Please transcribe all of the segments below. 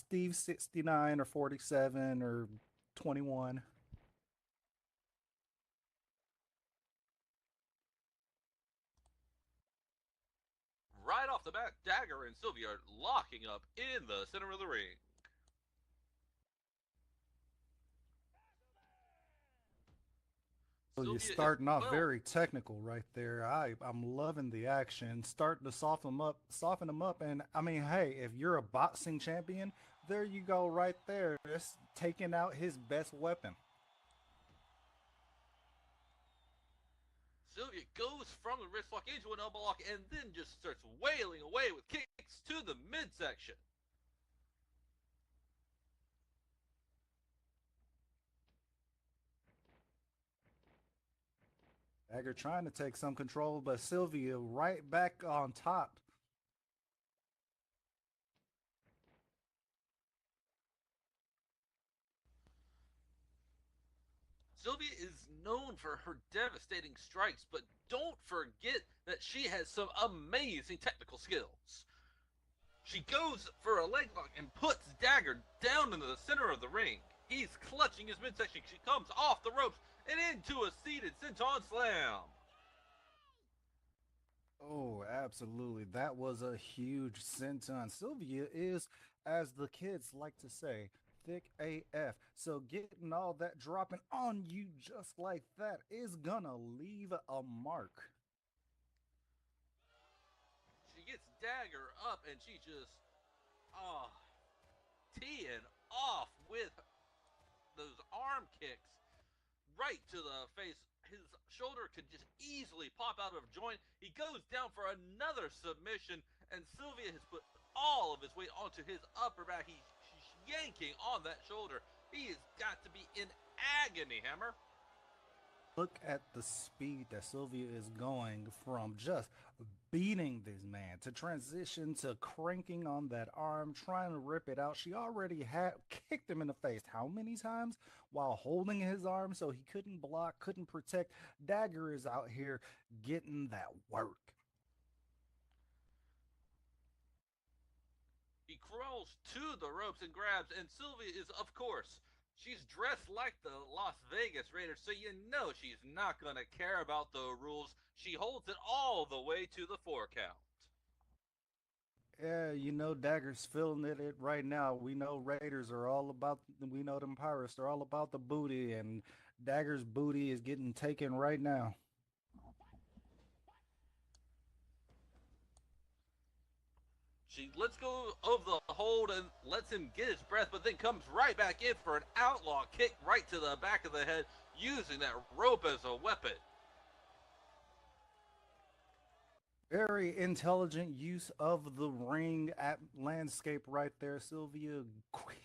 Steve 69 or 47 or 21. Right off the bat, Dagger and Sylvia are locking up in the center of the ring. So you're Sylvia is starting off well. very technical right there. I'm loving the action, starting to soften them up. And I mean, hey, if you're a boxing champion, there you go right there. It's taking out his best weapon. Sylvia goes from the wrist lock into an elbow lock and then just starts wailing away with kicks to the midsection. Dagger trying to take some control, but Sylvia right back on top. Sylvia is known for her devastating strikes, but don't forget that she has some amazing technical skills. She goes for a leg lock and puts Dagger down into the center of the ring. He's clutching his midsection. She comes off the ropes and into a seated senton slam. Oh, absolutely. That was a huge senton. Sylvia is, as the kids like to say, thick AF. So getting all that dropping on you just like that is gonna leave a mark. She gets Dagger up and she just, oh, teeing off with those arm kicks right to the face. His shoulder could just easily pop out of joint. He goes down for another submission, and Sylvia has put all of his weight onto his upper back. She's yanking on that shoulder. He has got to be in agony, Hammer. Look at the speed that Sylvia is going from just beating this man to transition to cranking on that arm, trying to rip it out. She already had kicked him in the face how many times while holding his arm so he couldn't block, couldn't protect. Dagger is out here getting that work. He crawls to the ropes and grabs, and Sylvia is, of course, she's dressed like the Las Vegas Raiders, so you know she's not going to care about the rules. She holds it all the way to the 4 count. Yeah, you know Dagger's feeling it right now. We know Raiders are all about. We know them Pirates are all about the booty, and Dagger's booty is getting taken right now. She lets go of the hold and lets him get his breath, but then comes right back in for an outlaw kick right to the back of the head, using that rope as a weapon. Very intelligent use of the ring at landscape right there. Sylvia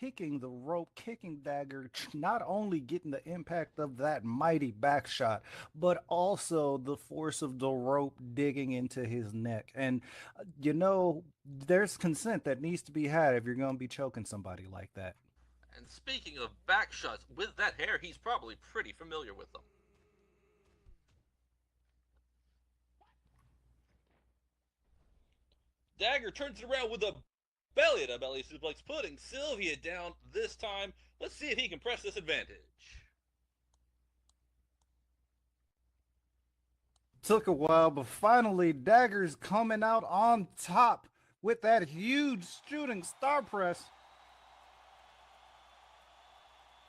kicking the rope, kicking Dagger, not only getting the impact of that mighty back shot, but also the force of the rope digging into his neck. And you know, there's consent that needs to be had if you're going to be choking somebody like that. And speaking of back shots, with that hair, he's probably pretty familiar with them. Dagger turns it around with a belly to belly suplex, putting Sylvia down this time. Let's see if he can press this advantage. Took a while, but finally Dagger's coming out on top with that huge shooting star press.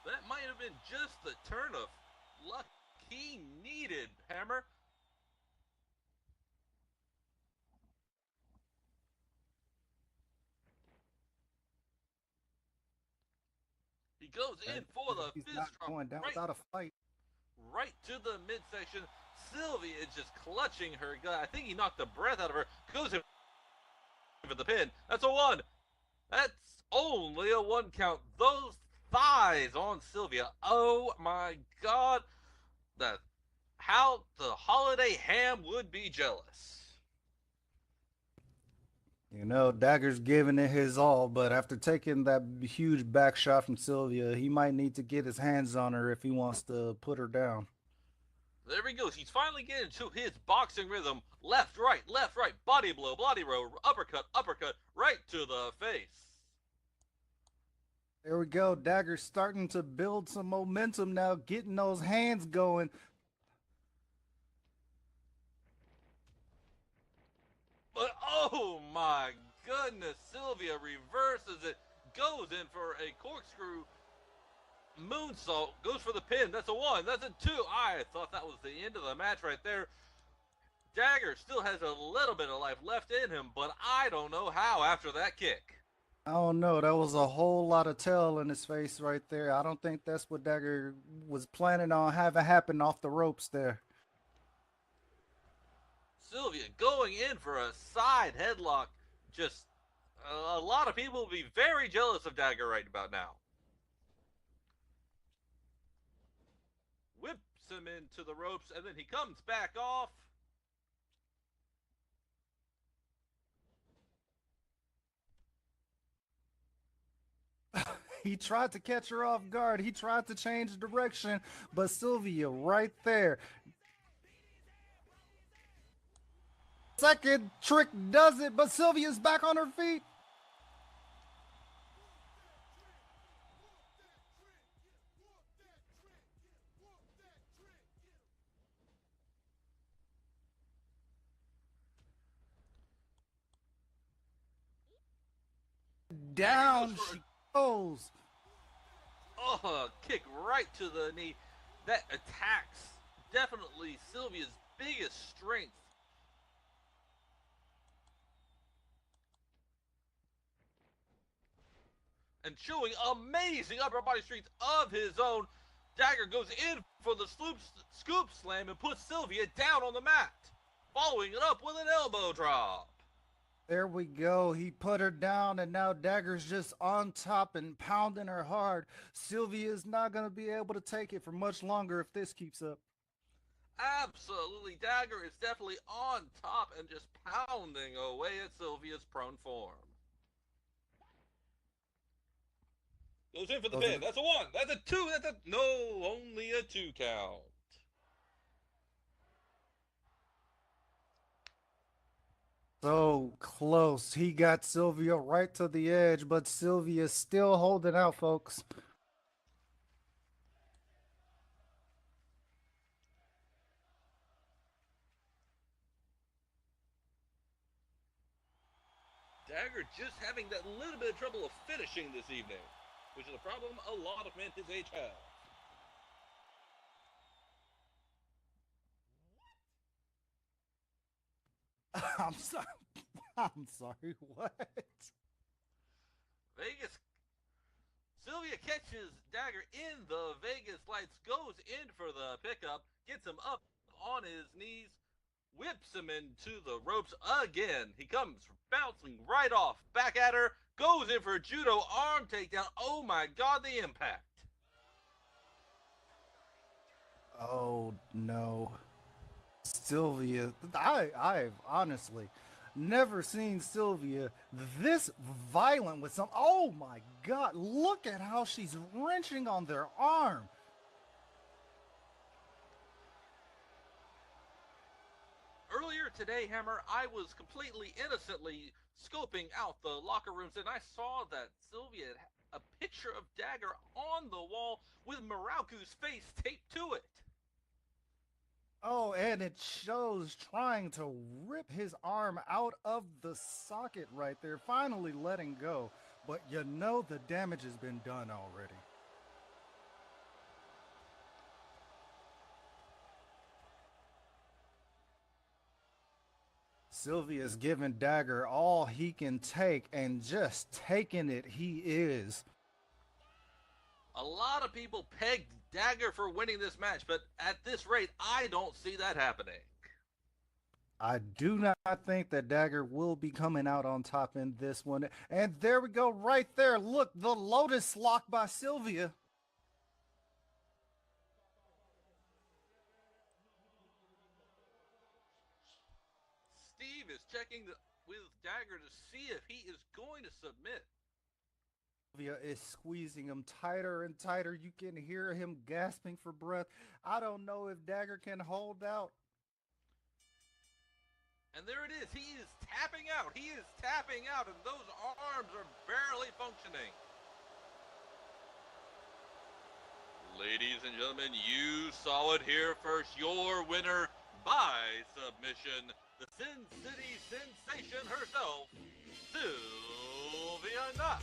That might have been just the turn of luck he needed, Hammer. He goes in for the He's not fist drop going down right, without a fight. right to the midsection. Sylvia is just clutching her gut. I think he knocked the breath out of her. Goes in for the pin. That's a one. That's only a 1 count. Those thighs on Sylvia. Oh my God. That how the holiday ham would be jealous. You know, Dagger's giving it his all, but after taking that huge back shot from Sylvia, he might need to get his hands on her if he wants to put her down. There he goes. He's finally getting to his boxing rhythm. Left, right, body blow, uppercut, right to the face. There we go. Dagger starting to build some momentum now, getting those hands going. But oh my goodness, Sylvia reverses it, goes in for a corkscrew moonsault, goes for the pin. That's a one. That's a two. I thought that was the end of the match right there. Dagger still has a little bit of life left in him, but I don't know how after that kick. I don't know. That was a whole lot of tail in his face right there. I don't think that's what Dagger was planning on having happen off the ropes there. Sylvia going in for a side headlock. Just a lot of people will be very jealous of Dagger right about now. Whips him into the ropes, and then he comes back off. He tried to catch her off guard. He tried to change direction, but Sylvia right there. Second trick does it, but Sylvia's back on her feet. Dagger goes Down for she goes. a kick right to the knee. That attacks definitely Sylvia's biggest strength. And showing amazing upper body strength of his own. Dagger goes in for the scoop slam and puts Sylvia down on the mat, following it up with an elbow drop. There we go. He put her down, and now Dagger's just on top and pounding her hard. Sylvia is not going to be able to take it for much longer if this keeps up. Absolutely, Dagger is definitely on top and just pounding away at Sylvia's prone form. Goes in for the pin. That's a one. That's a two. That's a no. Only a two count. So close. He got Sylvia right to the edge, but Sylvia's still holding out, folks. Dagger just having that little bit of trouble of finishing this evening, which is a problem a lot of men his age have. I'm sorry. I'm sorry. What? Vegas. Sylvia catches Dagger in the Vegas lights, goes in for the pickup, gets him up on his knees, whips him into the ropes again. He comes bouncing right off, back at her, goes in for a judo arm takedown. Oh my god, the impact. Oh no. Sylvia, I've honestly never seen Sylvia this violent with some. Oh my God! Look at how she's wrenching on their arm. Earlier today, Hammer, I was completely innocently scoping out the locker rooms, and I saw that Sylvia had a picture of Dagger on the wall with Marauku's face taped to it. Oh, and it shows trying to rip his arm out of the socket right there, finally letting go. But you know the damage has been done already. Sylvia's giving Dagger all he can take, and just taking it he is. A lot of people pegged Dagger for winning this match, but at this rate, I don't see that happening. I do not think that Dagger will be coming out on top in this one. And there we go, right there. Look, the Lotus lock by Sylvia. Steve is checking with Dagger to see if he is going to submit. Sylvia is squeezing him tighter and tighter. You can hear him gasping for breath. I don't know if Dagger can hold out. And there it is. He is tapping out. He is tapping out, and those arms are barely functioning. Ladies and gentlemen, you saw it here first. Your winner by submission, the Sin City sensation herself, Sylvia.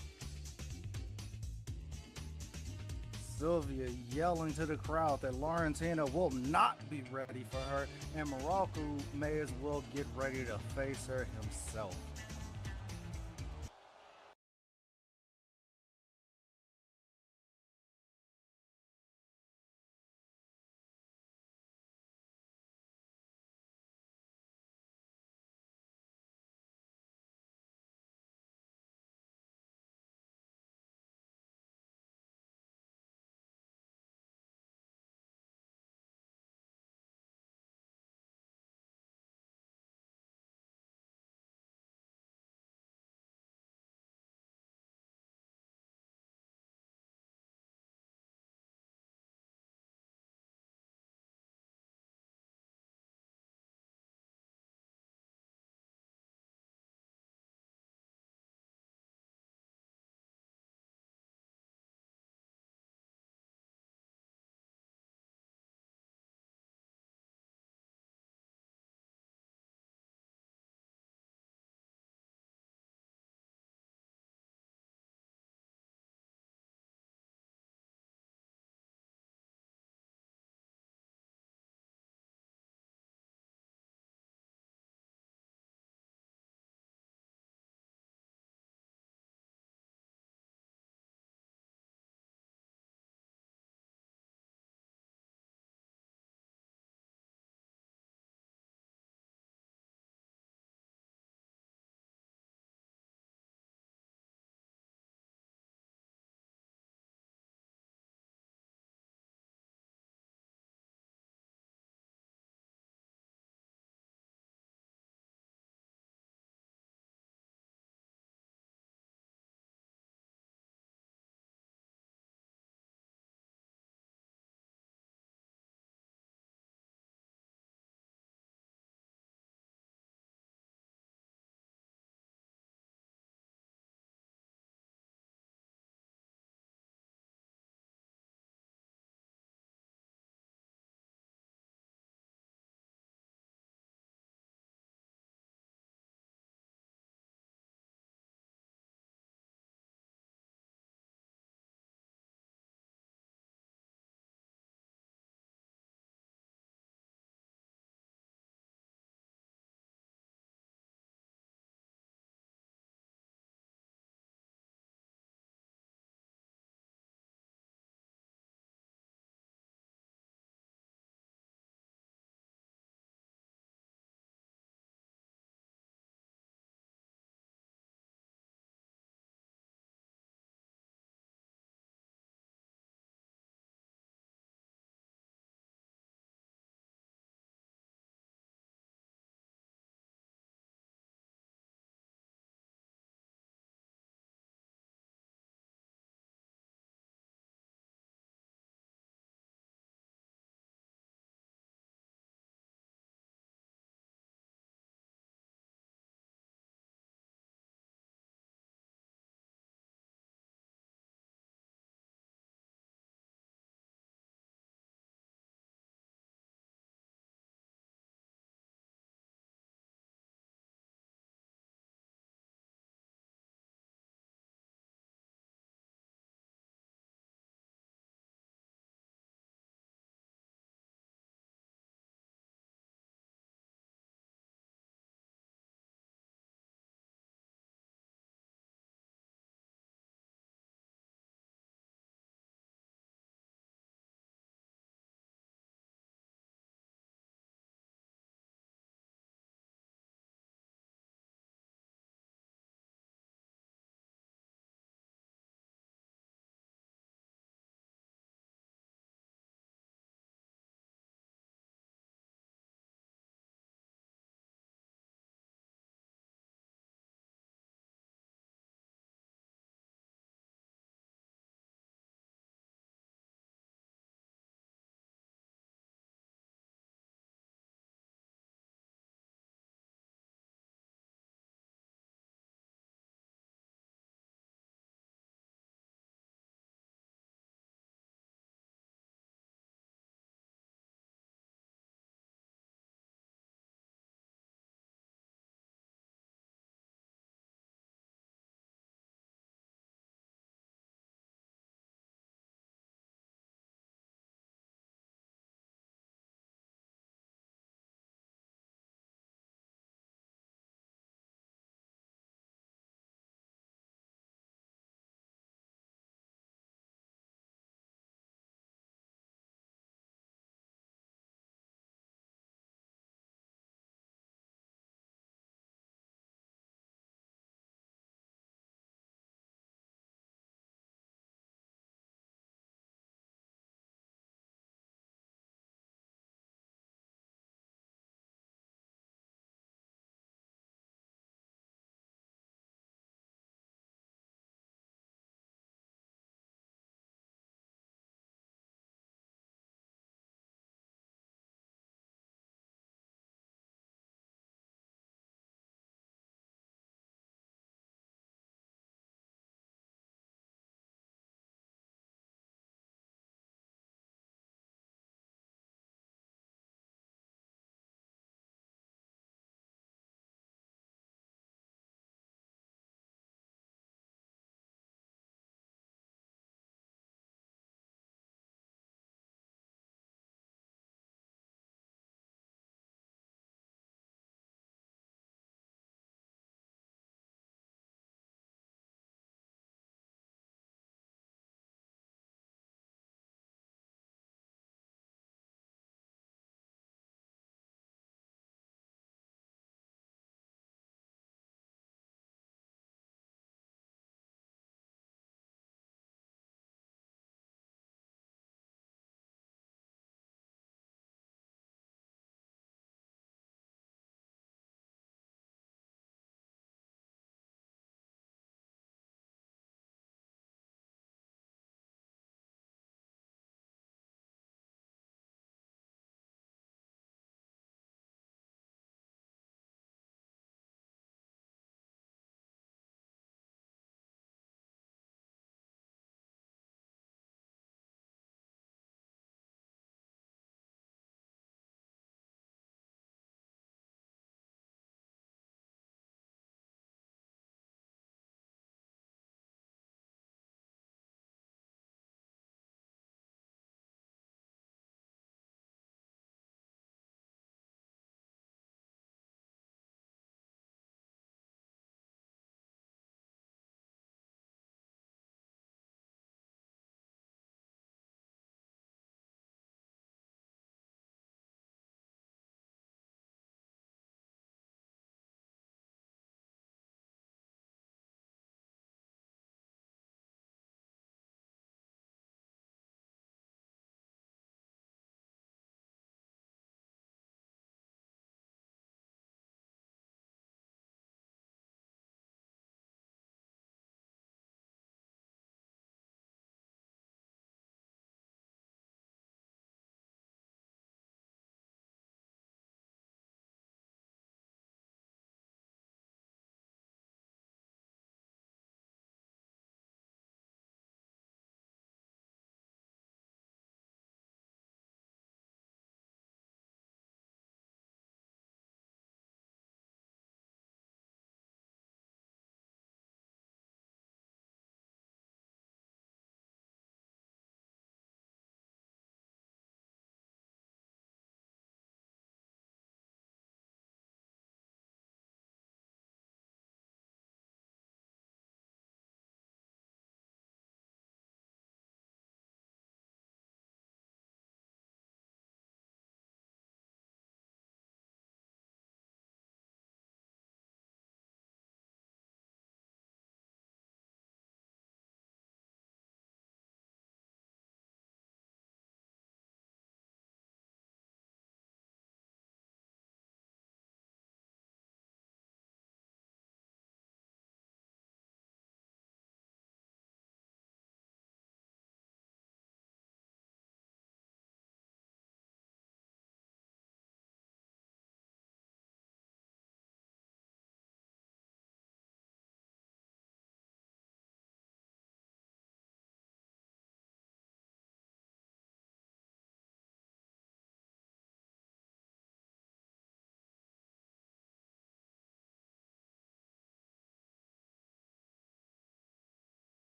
Sylvia yelling to the crowd that Laurentina will not be ready for her, and Morocco may as well get ready to face her himself.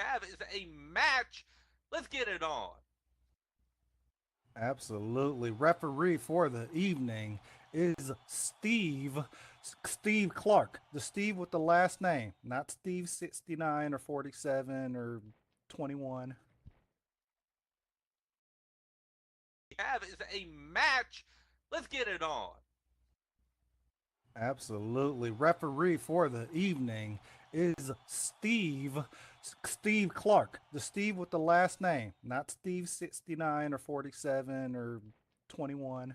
have is a match. Let's get it on. Absolutely. Referee for the evening is Steve Clark. The Steve with the last name, not Steve 69 or 47 or 21. Have is a match. Let's get it on. Absolutely. Referee for the evening is Steve Clark. The Steve with the last name, not Steve 69 or 47 or 21.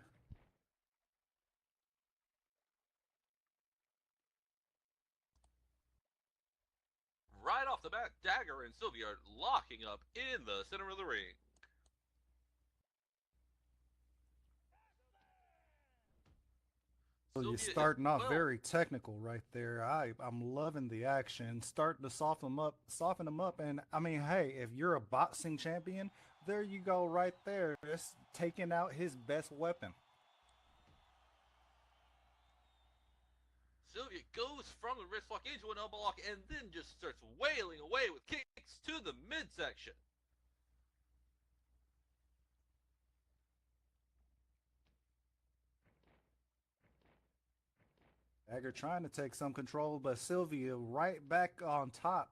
Right off the bat, Dagger and Sylvia are locking up in the center of the ring. So you're Sylvia is starting off well. very technical right there. I'm loving the action. Starting to soften them up. And I mean, hey, if you're a boxing champion, there you go right there. It's taking out his best weapon. Sylvia goes from the wrist lock into an elbow lock and then just starts wailing away with kicks to the midsection. Dagger trying to take some control, but Sylvia right back on top.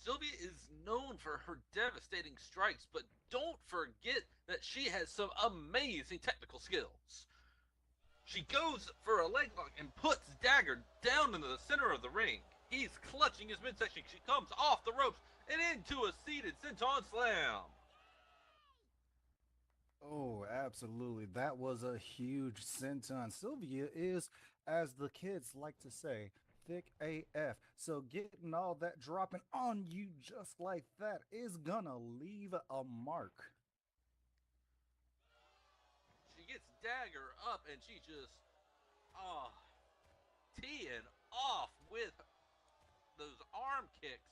Sylvia is known for her devastating strikes, but don't forget that she has some amazing technical skills. She goes for a leg lock and puts Dagger down into the center of the ring. He's clutching his midsection. She comes off the ropes and into a seated senton slam. Oh, absolutely. That was a huge senton. Sylvia is, as the kids like to say, thick AF. So getting all that dropping on you just like that is gonna leave a mark. She gets Dagger up and she just, oh, teeing off with those arm kicks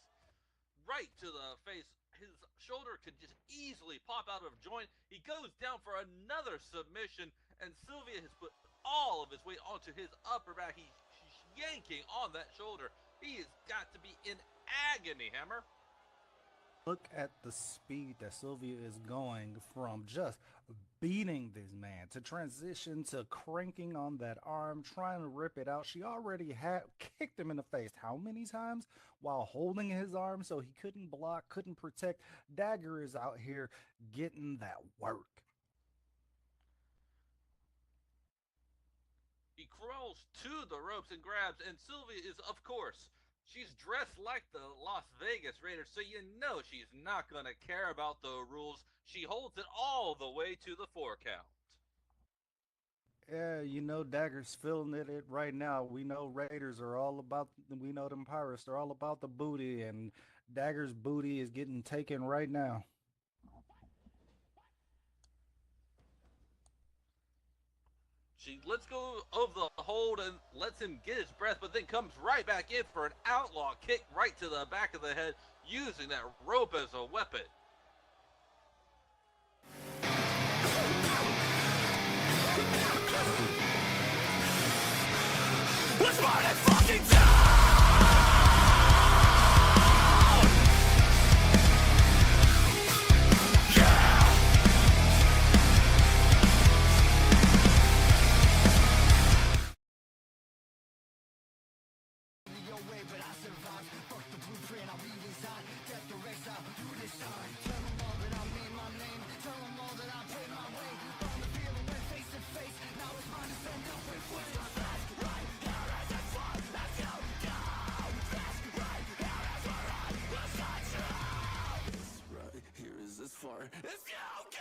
right to the face. His shoulder could just easily pop out of joint. He goes down for another submission, and Sylvia has put all of his weight onto his upper back. She's yanking on that shoulder. He has got to be in agony, Hammer. Look at the speed that Sylvia is going from just beating this man to transition to cranking on that arm, trying to rip it out. She already had kicked him in the face how many times while holding his arm so he couldn't block, couldn't protect. Dagger is out here getting that work. He crawls to the ropes and grabs, and Sylvia is, of course, she's dressed like the Las Vegas Raiders, so you know she's not going to care about the rules. She holds it all the way to the 4 count. Yeah, you know Dagger's feeling it right now. We know Raiders are all about. We know them Pirates are all about the booty, and Dagger's booty is getting taken right now. She lets go of the hold and lets him get his breath, but then comes right back in for an outlaw kick right to the back of the head, using that rope as a weapon. Let's burn it fucking down! Let's go, go!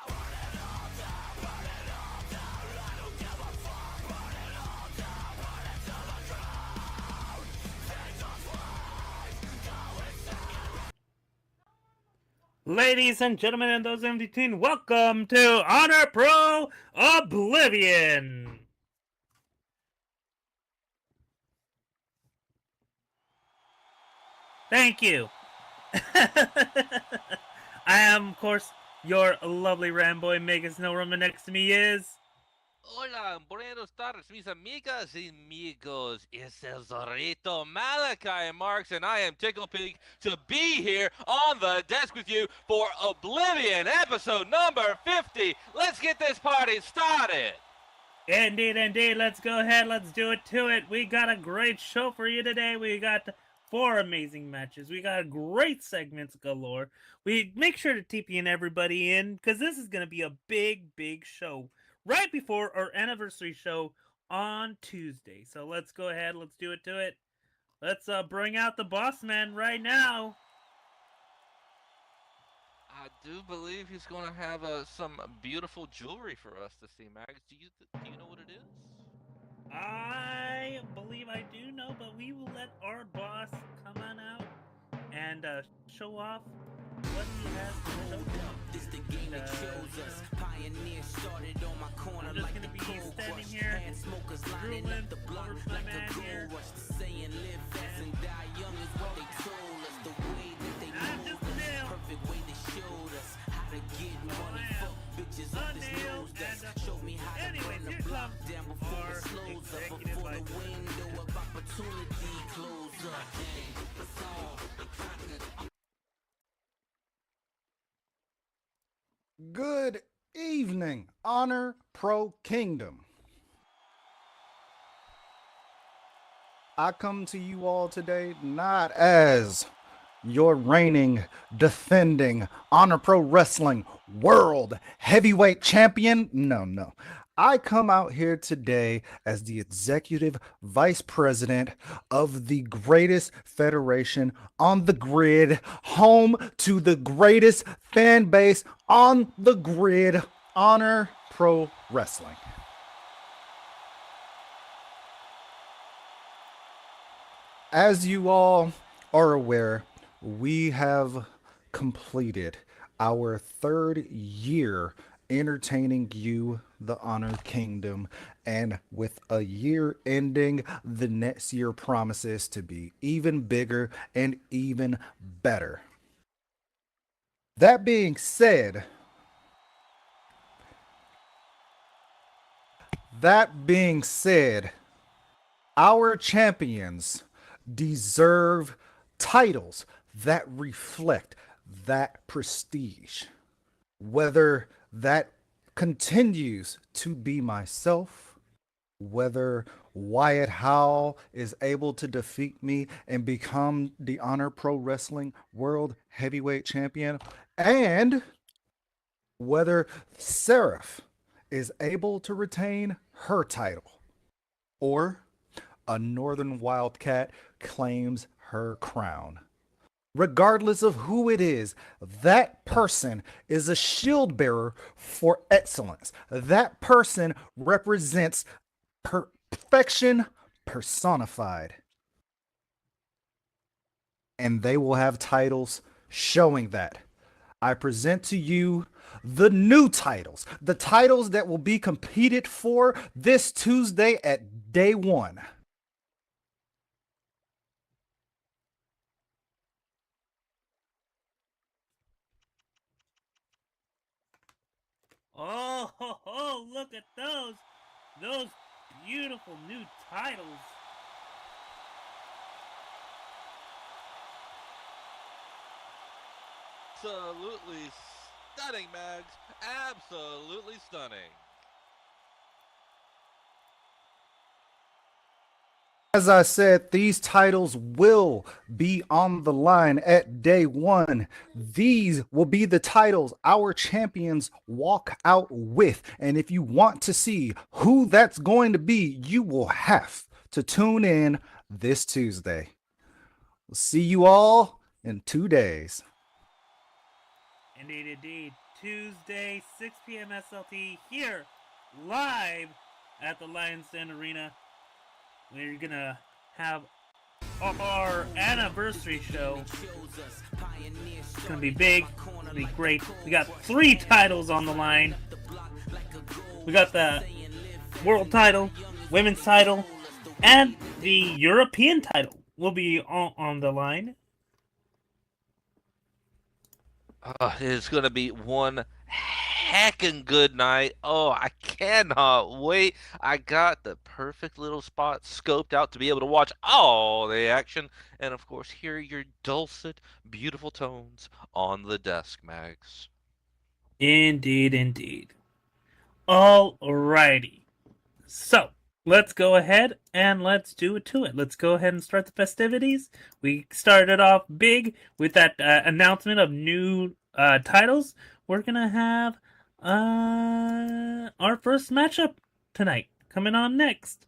Burn it all down, burn it all down. I don't give a fuck. Burn it all down, burn it to the ground. Take the flames, go insane. Ladies and gentlemen, and those in between, welcome to Honor Pro Oblivion. Thank you. I am, of course, your lovely Ramboy Megas No Roman. Next to me is Hola, buenos tardes, mis amigas y amigos. It's El Zorrito Malachi Marks, and I am tickled pink to be here on the desk with you for Oblivion, episode number 50. Let's get this party started. Indeed, indeed. Let's go ahead. Let's do it to it. We got a great show for you today. We got 4 amazing matches. We got great segments galore. We make sure to TP in everybody in because this is going to be a big, big show right before our anniversary show on Tuesday. So let's go ahead. Let's do it to it. Let's bring out the boss man right now. I do believe he's going to have some beautiful jewelry for us to see, Mags. Do you know what it is? I believe I do know, but we will let our boss come on out and show off what he has to show. This the game that chose us. Pioneer started on my corner I'm just like gonna the be cold standing rush. here, Hand smokers lining drooling up the block over my like man a here. gold rush. The saying live fast and die young is what they told us. The way that they I'm moved just a us, nail. perfect way they showed us how to get money. am Fuck bitches a up this nail nose dust. and a Show me how to Anyways, burn the here block comes down before our it slows up. executive Before the vice window of opportunity close up. Good evening, Honor Pro Kingdom. I come to you all today not as your reigning, defending Honor Pro Wrestling World Heavyweight Champion. No. I come out here today as the Executive Vice President of the greatest federation on the grid, home to the greatest fan base on the grid, Honor Pro Wrestling. As you all are aware, we have completed our 3rd year entertaining you, the Honor Kingdom, and with a year ending, the next year promises to be even bigger and even better. That being said, our champions deserve titles that reflect that prestige. Whether that continues to be myself, whether Wyatt Howell is able to defeat me and become the Honor Pro Wrestling World Heavyweight Champion, and whether Seraph is able to retain her title, or a Northern Wildcat claims her crown. Regardless of who it is, that person is a shield bearer for excellence. That person represents perfection personified. And they will have titles showing that. I present to you the new titles, the titles that will be competed for this Tuesday at day 1. Oh, look at those beautiful new titles. Absolutely stunning, Mags. Absolutely stunning. As I said, these titles will be on the line at day 1. These will be the titles our champions walk out with. And if you want to see who that's going to be, you will have to tune in this Tuesday. We'll see you all in 2 days. Indeed. Tuesday, 6 p.m. SLT here, live at the Lions Den Arena. We're gonna have our anniversary show. It's gonna be big. It's gonna be great. We got 3 titles on the line. We got the world title, women's title, and the European title will be on the line. It's going to be one heckin' good night. Oh, I cannot wait. I got the perfect little spot scoped out to be able to watch all the action and, of course, hear your dulcet, beautiful tones on the desk, Max. Indeed, indeed. Alrighty. So, let's go ahead and let's do it to it. Let's go ahead and start the festivities. We started off big with that announcement of new titles. We're going to have our first matchup tonight coming on next.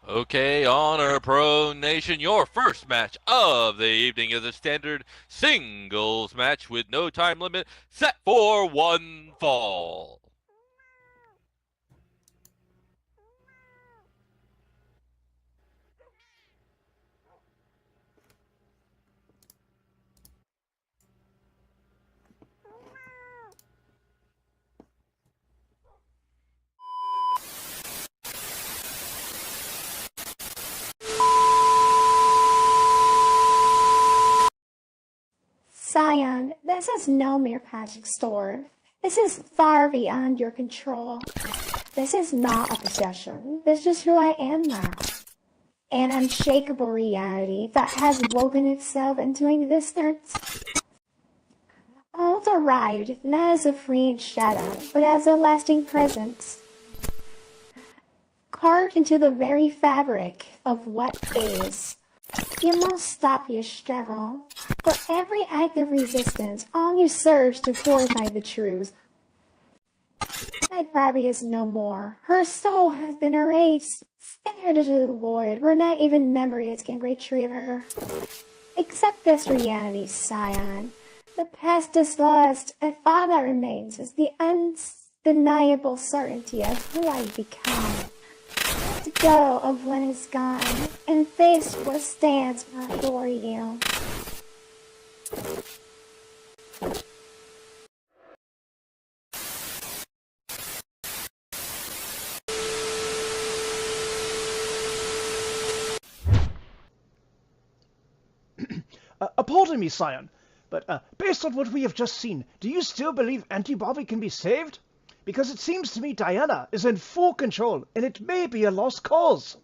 Okay, Honor Pro Nation, your first match of the evening is a standard singles match with no time limit, set for one fall. Scion, this is no mere magic store. This is far beyond your control. This is not a possession. This is who I am now. An unshakable reality that has woven itself into my existence. All arrived not as a fleeting shadow, but as a lasting presence. Carved into the very fabric of what is. You must stop your struggle. For every act of resistance only serves to fortify the truth. My Barbie is no more. Her soul has been erased, scattered into the void where not even memories can retrieve her. Accept this reality, Scion. The past is lost, and all that remains is the undeniable certainty of who I've become. Let go of what is gone, and face what stands before you. Pardon me, Scion, but based on what we have just seen, do you still believe Auntie Bobby can be saved? Because it seems to me Diana is in full control, and it may be a lost cause.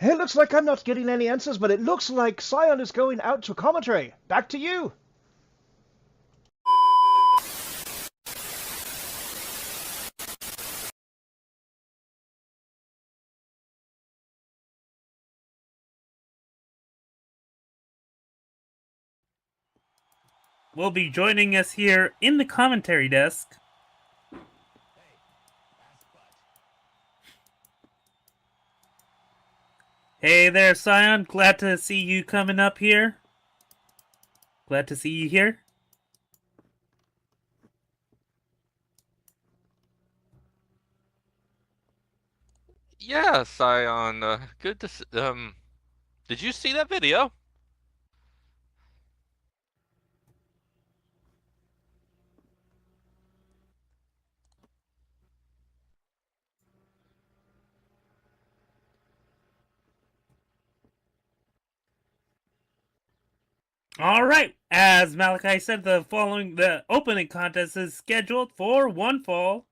It looks like I'm not getting any answers, but it looks like Scion is going out to commentary. Back to you. Will be joining us here in the commentary desk. Hey there, Scion. Glad to see you coming up here. Glad to see you here. Yeah, Scion, good to did you see that video? All right, as Malachi said, the opening contest is scheduled for one fall.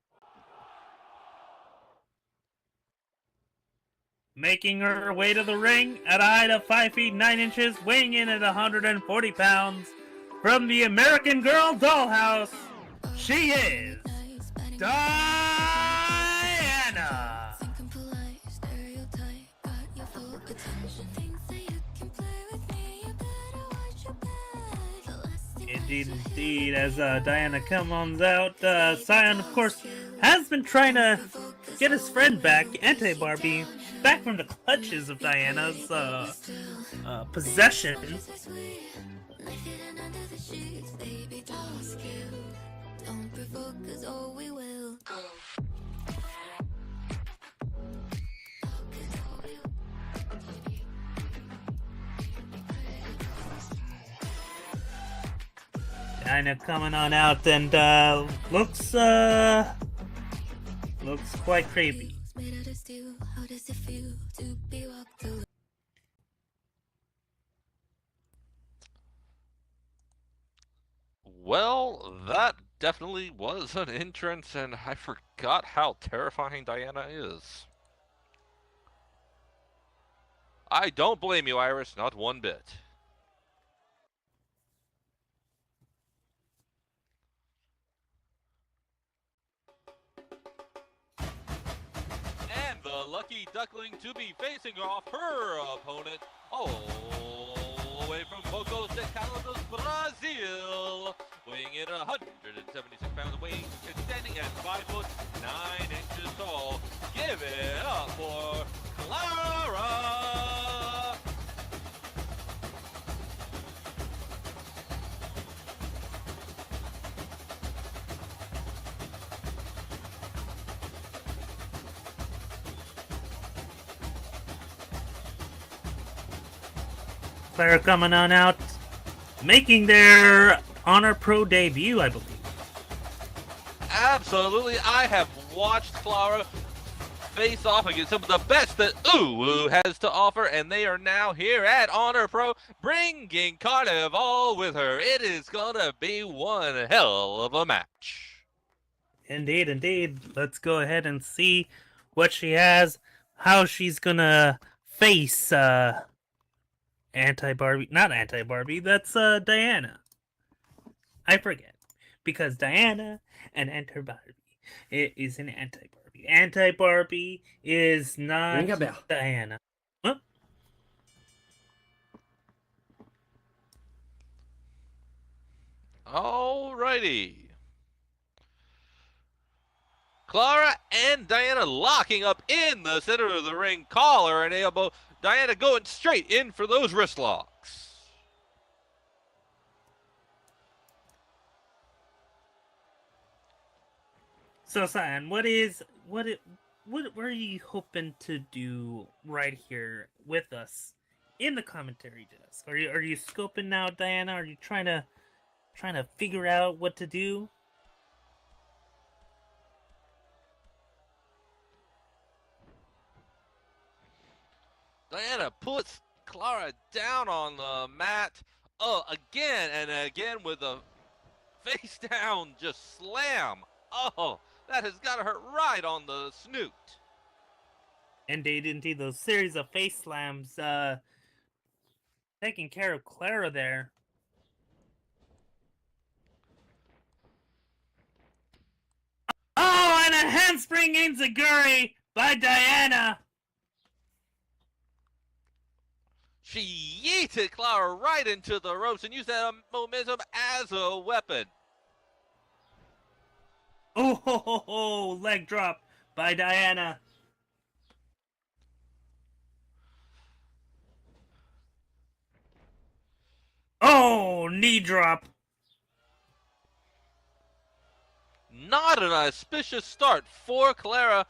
Making her way to the ring at a height of 5 feet 9 inches, weighing in at 140 pounds, from the American Girl dollhouse, she is Diana. Indeed, indeed. As Diana comes out, Scion, of course, has been trying to get his friend back, Anti-Barbie, back from the clutches of Diana's possession. Diana coming on out and looks quite creepy. Well, that definitely was an entrance, and I forgot how terrifying Diana is. I don't blame you, Iris, not one bit. And the lucky duckling to be facing off her opponent, all the way from Bocos de Caldas, Brazil, weighing in 176 pounds, weighing and standing at 5 foot 9 inches tall. Give it up for Clara! Clara coming on out, making their Honor Pro debut, I believe. Absolutely, I have watched Clara face off against some of the best that Uwu has to offer, and they are now here at Honor Pro, bringing Carnival with her. It is gonna be one hell of a match. Indeed, indeed. Let's go ahead and see what she has, how she's gonna face Anti-Barbie. Not Anti-Barbie, that's Diana. I forget. Because Diana and Anti-Barbie, it is an Anti-Barbie. Anti-Barbie is not Diana. Huh? Alrighty. Clara and Diana locking up in the center of the ring. Collar and elbow. Diana going straight in for those wrist locks. So, Cyan, what are you hoping to do right here with us in the commentary desk? Are you scoping now, Diana? Are you trying to figure out what to do? Diana puts Clara down on the mat. Again and again with a face down just slam. Oh, that has got her right on the snoot. Indeed, those series of face slams, taking care of Clara there. Oh, and a handspring enziguri by Diana. She yeeted Clara right into the ropes and used that momentum as a weapon. Oh, leg drop by Diana. Oh, knee drop. Not an auspicious start for Clara.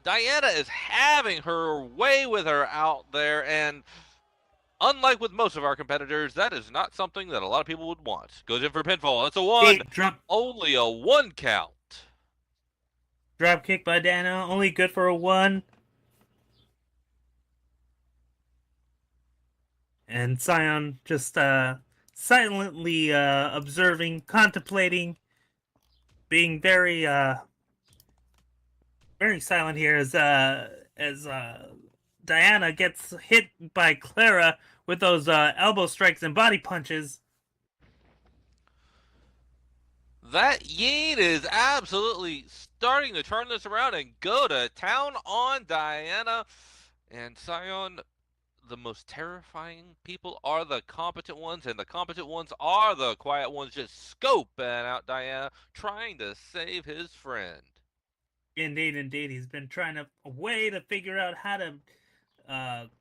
Diana is having her way with her out there, and unlike with most of our competitors, that is not something that a lot of people would want. Goes in for pinfall. That's a one. Only a 1 count. Drop kick by Diana, only good for a 1. And Scion just silently observing, contemplating, being very silent here as Diana gets hit by Clara with those elbow strikes and body punches. That yeet is absolutely starting to turn this around and go to town on Diana. And Scion, the most terrifying people are the competent ones, and the competent ones are the quiet ones, just scoping out Diana, trying to save his friend. Indeed. He's been trying a way to figure out how to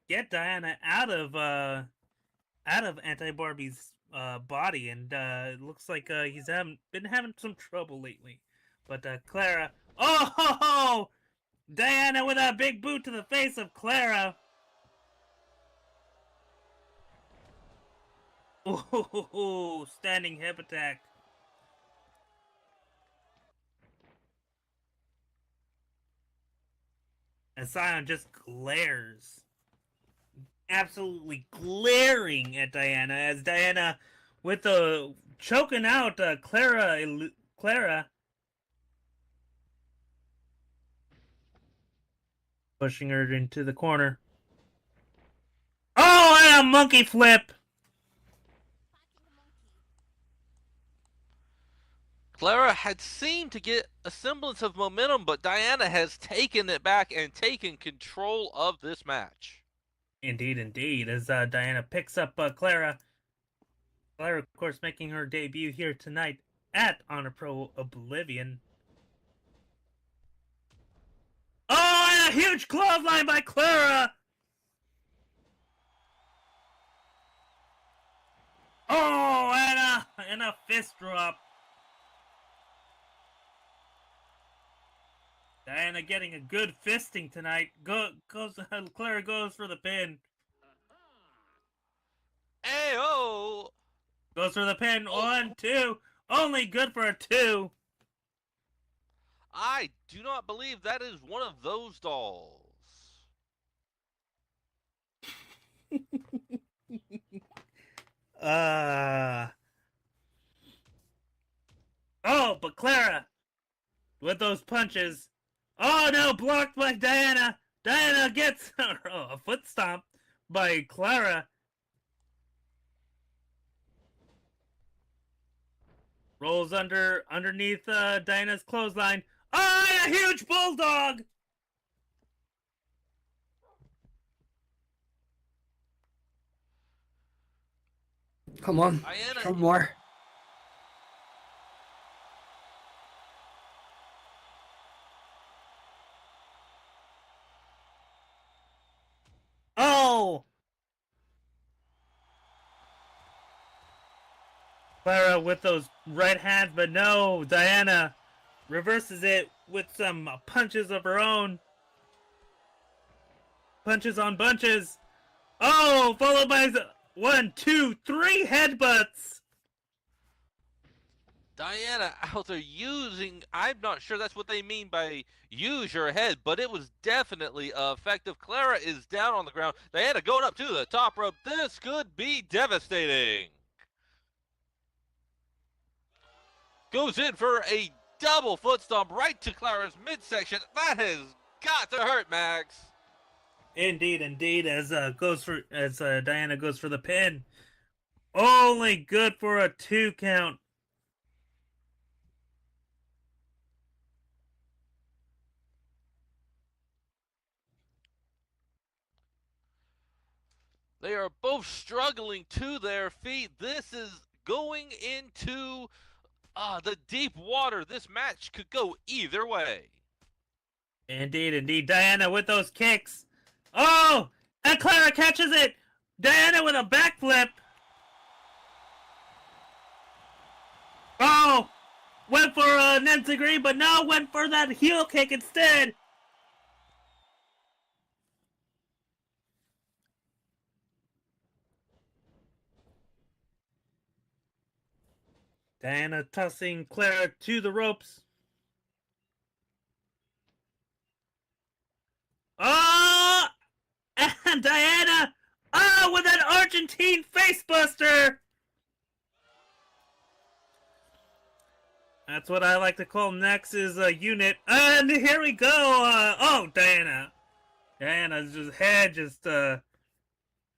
get Diana out of Anti-Barbie's body, and it looks like he's been having some trouble lately. But Clara, oh, Diana with a big boot to the face of Clara. Oh, standing hip attack. And Sion just glares. Absolutely glaring at Diana as Diana, with the choking out Clara, pushing her into the corner. Oh, and a monkey flip! Clara had seemed to get a semblance of momentum, but Diana has taken it back and taken control of this match. Indeed, as Diana picks up Clara. Clara, of course, making her debut here tonight at Honor Pro Oblivion. Oh, and a huge clothesline by Clara! Oh, and a fist drop. Diana getting a good fisting tonight. Clara goes for the pin. Ayo! Goes for the pin. 1, 2. Only good for a 2. I do not believe that is one of those dolls. Oh, but Clara with those punches. Oh no, blocked by Diana. Diana gets a foot stomp by Clara. Rolls underneath Diana's clothesline. Oh, and a huge bulldog! Come on, Diana, show more. Oh! Clara with those right hands, but no, Diana reverses it with some punches of her own. Punches on bunches. Oh, followed by 1, 2, 3 headbutts. Diana out there using, I'm not sure that's what they mean by use your head, but it was definitely effective. Clara is down on the ground. Diana going up to the top rope. This could be devastating. Goes in for a double foot stomp right to Clara's midsection. That has got to hurt, Max. Indeed, as Diana goes for the pin. Only good for a 2 count. They are both struggling to their feet. This is going into the deep water. This match could go either way. Indeed, Diana with those kicks. Oh, and Clara catches it. Diana with a backflip. Oh, went for a Nensiguri, but no, went for that heel kick instead. Diana tossing Clara to the ropes. Oh! And Diana! Oh, with an Argentine facebuster! That's what I like to call Nex's unit. And here we go! Oh, Diana! Diana's head just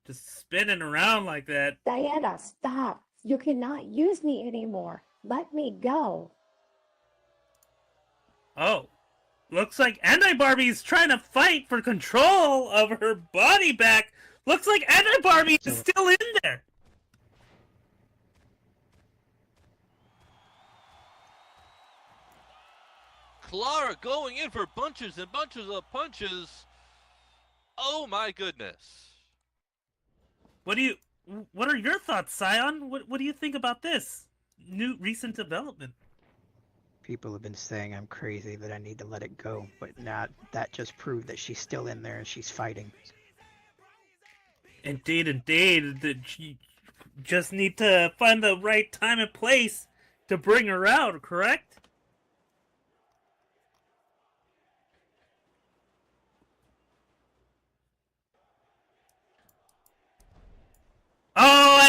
spinning around like that. Diana, stop. You cannot use me anymore. Let me go. Oh. Looks like Anti-Barbie's trying to fight for control of her body back. Looks like Anti-Barbie is still in there. Clara going in for bunches and bunches of punches. Oh my goodness. What are your thoughts, Sion? What do you think about this recent development? People have been saying I'm crazy, that I need to let it go, but that just proved that she's still in there and she's fighting. Indeed, that you just need to find the right time and place to bring her out, correct?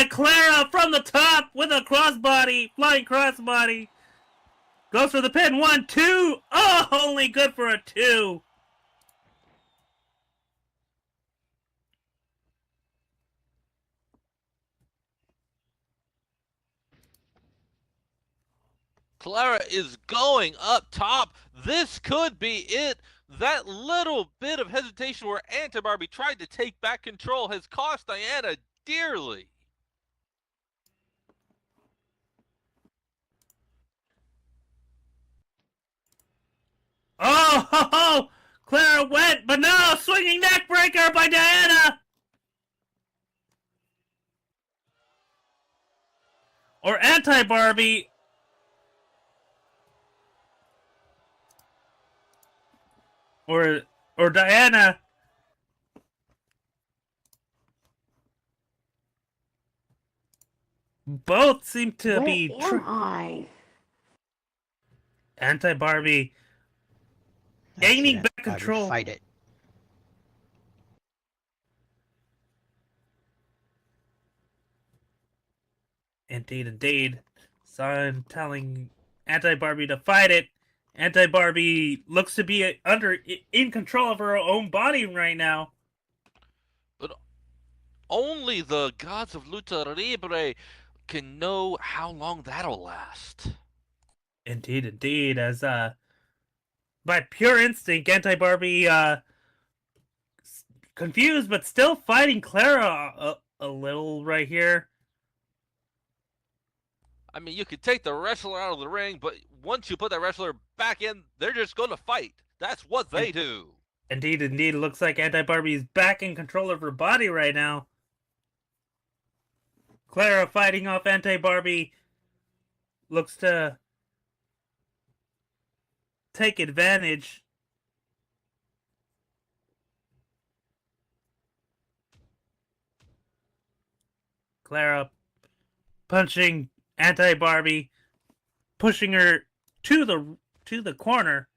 and Clara from the top with a crossbody, flying crossbody. Goes for the pin. 1, 2. Oh, only good for a 2. Clara is going up top. This could be it. That little bit of hesitation where Anti-Barbie tried to take back control has cost Diana dearly. Oh, ho, ho. Clara went, but no, swinging neck breaker by Diana. Or Anti-Barbie. Or Diana. Both seem to Where be am I? Anti-Barbie That's gaining it, back Bobby, control. Fight it. Indeed. Son telling Anti-Barbie to fight it. Anti-Barbie looks to be in control of her own body right now. But only the gods of Lucha Libre can know how long that'll last. Indeed. As by pure instinct, Anti-Barbie confused but still fighting Clara a little right here. I mean, you could take the wrestler out of the ring, but once you put that wrestler back in, they're just going to fight. That's what they do. Indeed. It looks like Anti-Barbie is back in control of her body right now. Clara fighting off Anti-Barbie looks to take advantage. Clara punching Anti-Barbie, pushing her to the corner.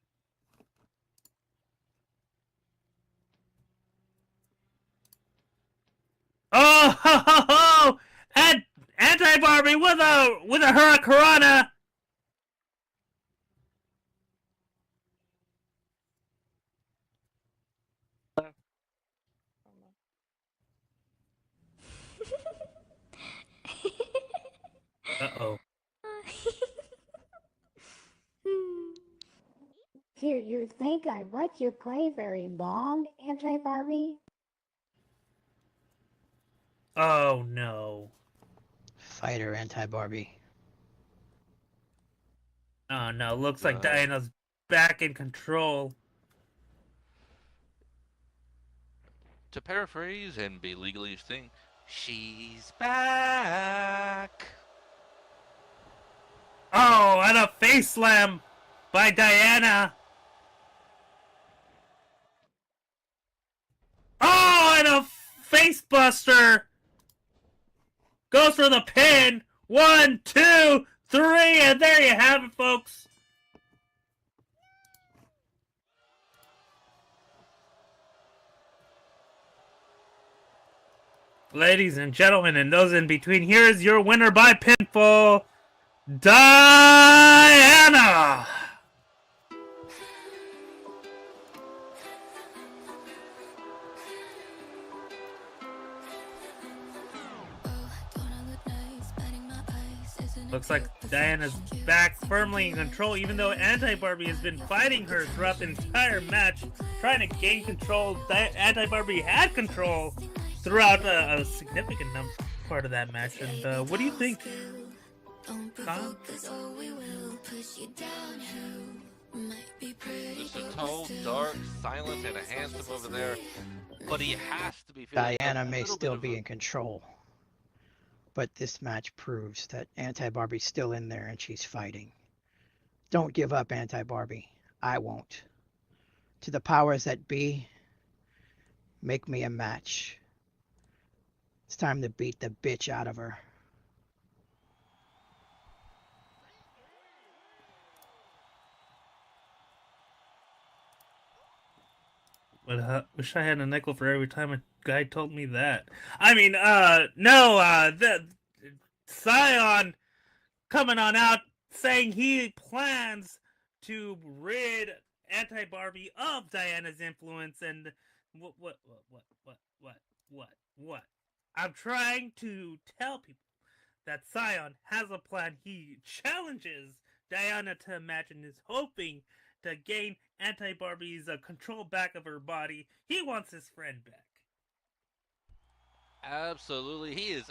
Oh, ho, ho, ho! And Anti-Barbie with a Hurricanrana. Uh-oh. You think I let you play very long, Anti-Barbie? Oh, no. Fight her, Anti-Barbie. Oh, no. Looks like Diana's back in control. To paraphrase and be legally distinct, she's back. Oh, and a face slam by Diana. Oh, and a face buster. Goes for the pin. 1, 2, 3, and there you have it, folks. Ladies and gentlemen, and those in between, here is your winner by pinfall, Diana. Looks like Diana's back firmly in control, even though Anti-Barbie has been fighting her throughout the entire match, trying to gain control. Anti-Barbie had control throughout a significant part of that match. And what do you think, Tom? Just a tall, dark, silent, and a handsome over there. But he has to be feeling Diana may still be in control, but this match proves that Anti-Barbie's still in there and she's fighting. Don't give up, Anti-Barbie. I won't. To the powers that be, make me a match. It's time to beat the bitch out of her. But wish I had a nickel for every time a guy told me that. I mean, no, the Scion coming on out saying he plans to rid Anti-Barbie of Diana's influence and what? I'm trying to tell people that Scion has a plan. He challenges Diana to a match and is hoping to gain Anti-Barbie's control back of her body. He wants his friend back. Absolutely. He is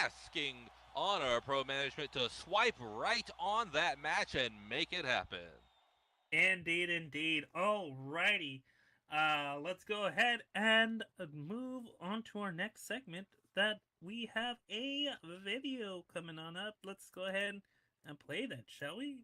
asking Honor Pro Management to swipe right on that match and make it happen. Indeed. Alrighty. Let's go ahead and move on to our next segment that we have a video coming on up. Let's go ahead and play that, shall we?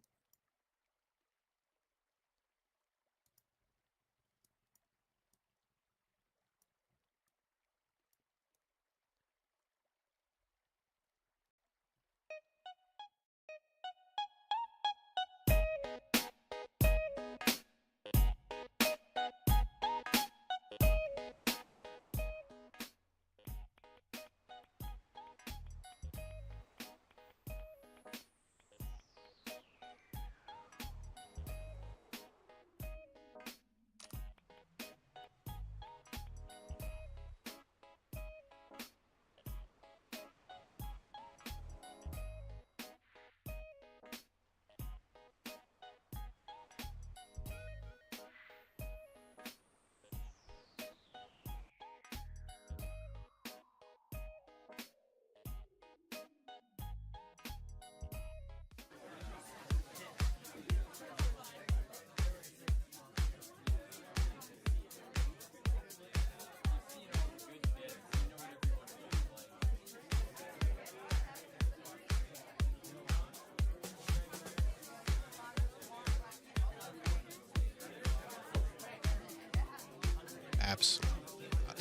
Absolutely not.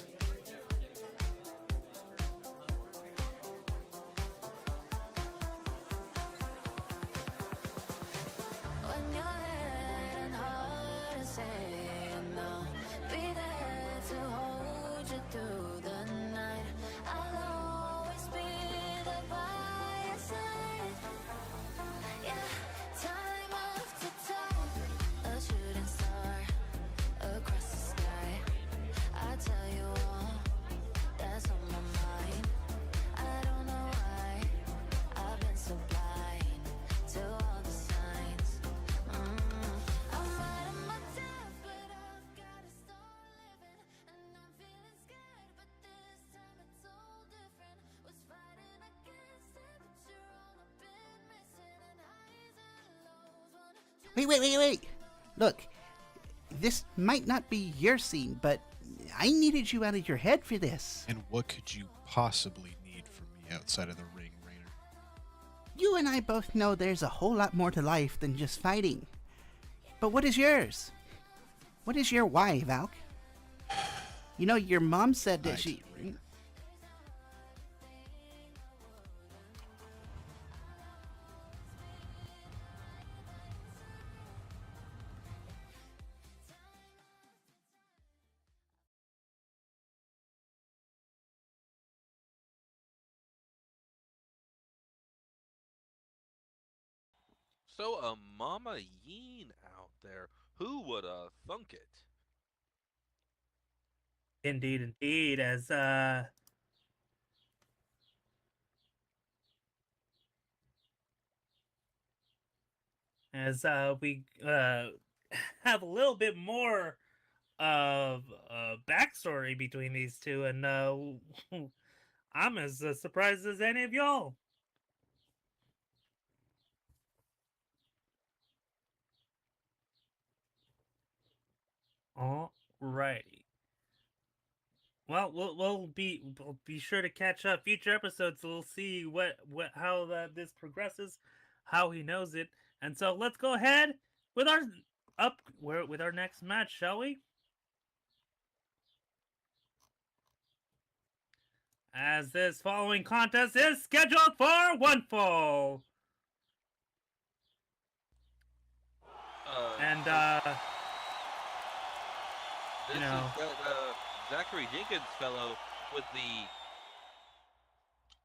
When you're hurt and hard to say no, be there to hold you through the night. I'll always be there by your side. Yeah, time after time, a shooting star across the sky. I tell you all that's on my mind. I don't know why I've been so blind to all the signs. I'm fighting my death, but I've gotta start living. And I'm feeling scared, but this time it's all different. Was fighting against it, but you're all I've been missing. And highs and lows. Wait. Look, this might not be your scene, but I needed you out of your head for this. And what could you possibly need from me outside of the ring, Rainer? You and I both know there's a whole lot more to life than just fighting. But what is yours? What is your why, Valk? You know, your mom said that she... So a Mama Yeen out there. Who would have thunk it? Indeed, as we have a little bit more of backstory between these two, and I'm as surprised as any of y'all. Alrighty. Well, we'll be sure to catch up future episodes. So we'll see how this progresses, how he knows it, and so let's go ahead with our next match, shall we? As this following contest is scheduled for one fall, and This You know, is that Zachary Jenkins fellow with the.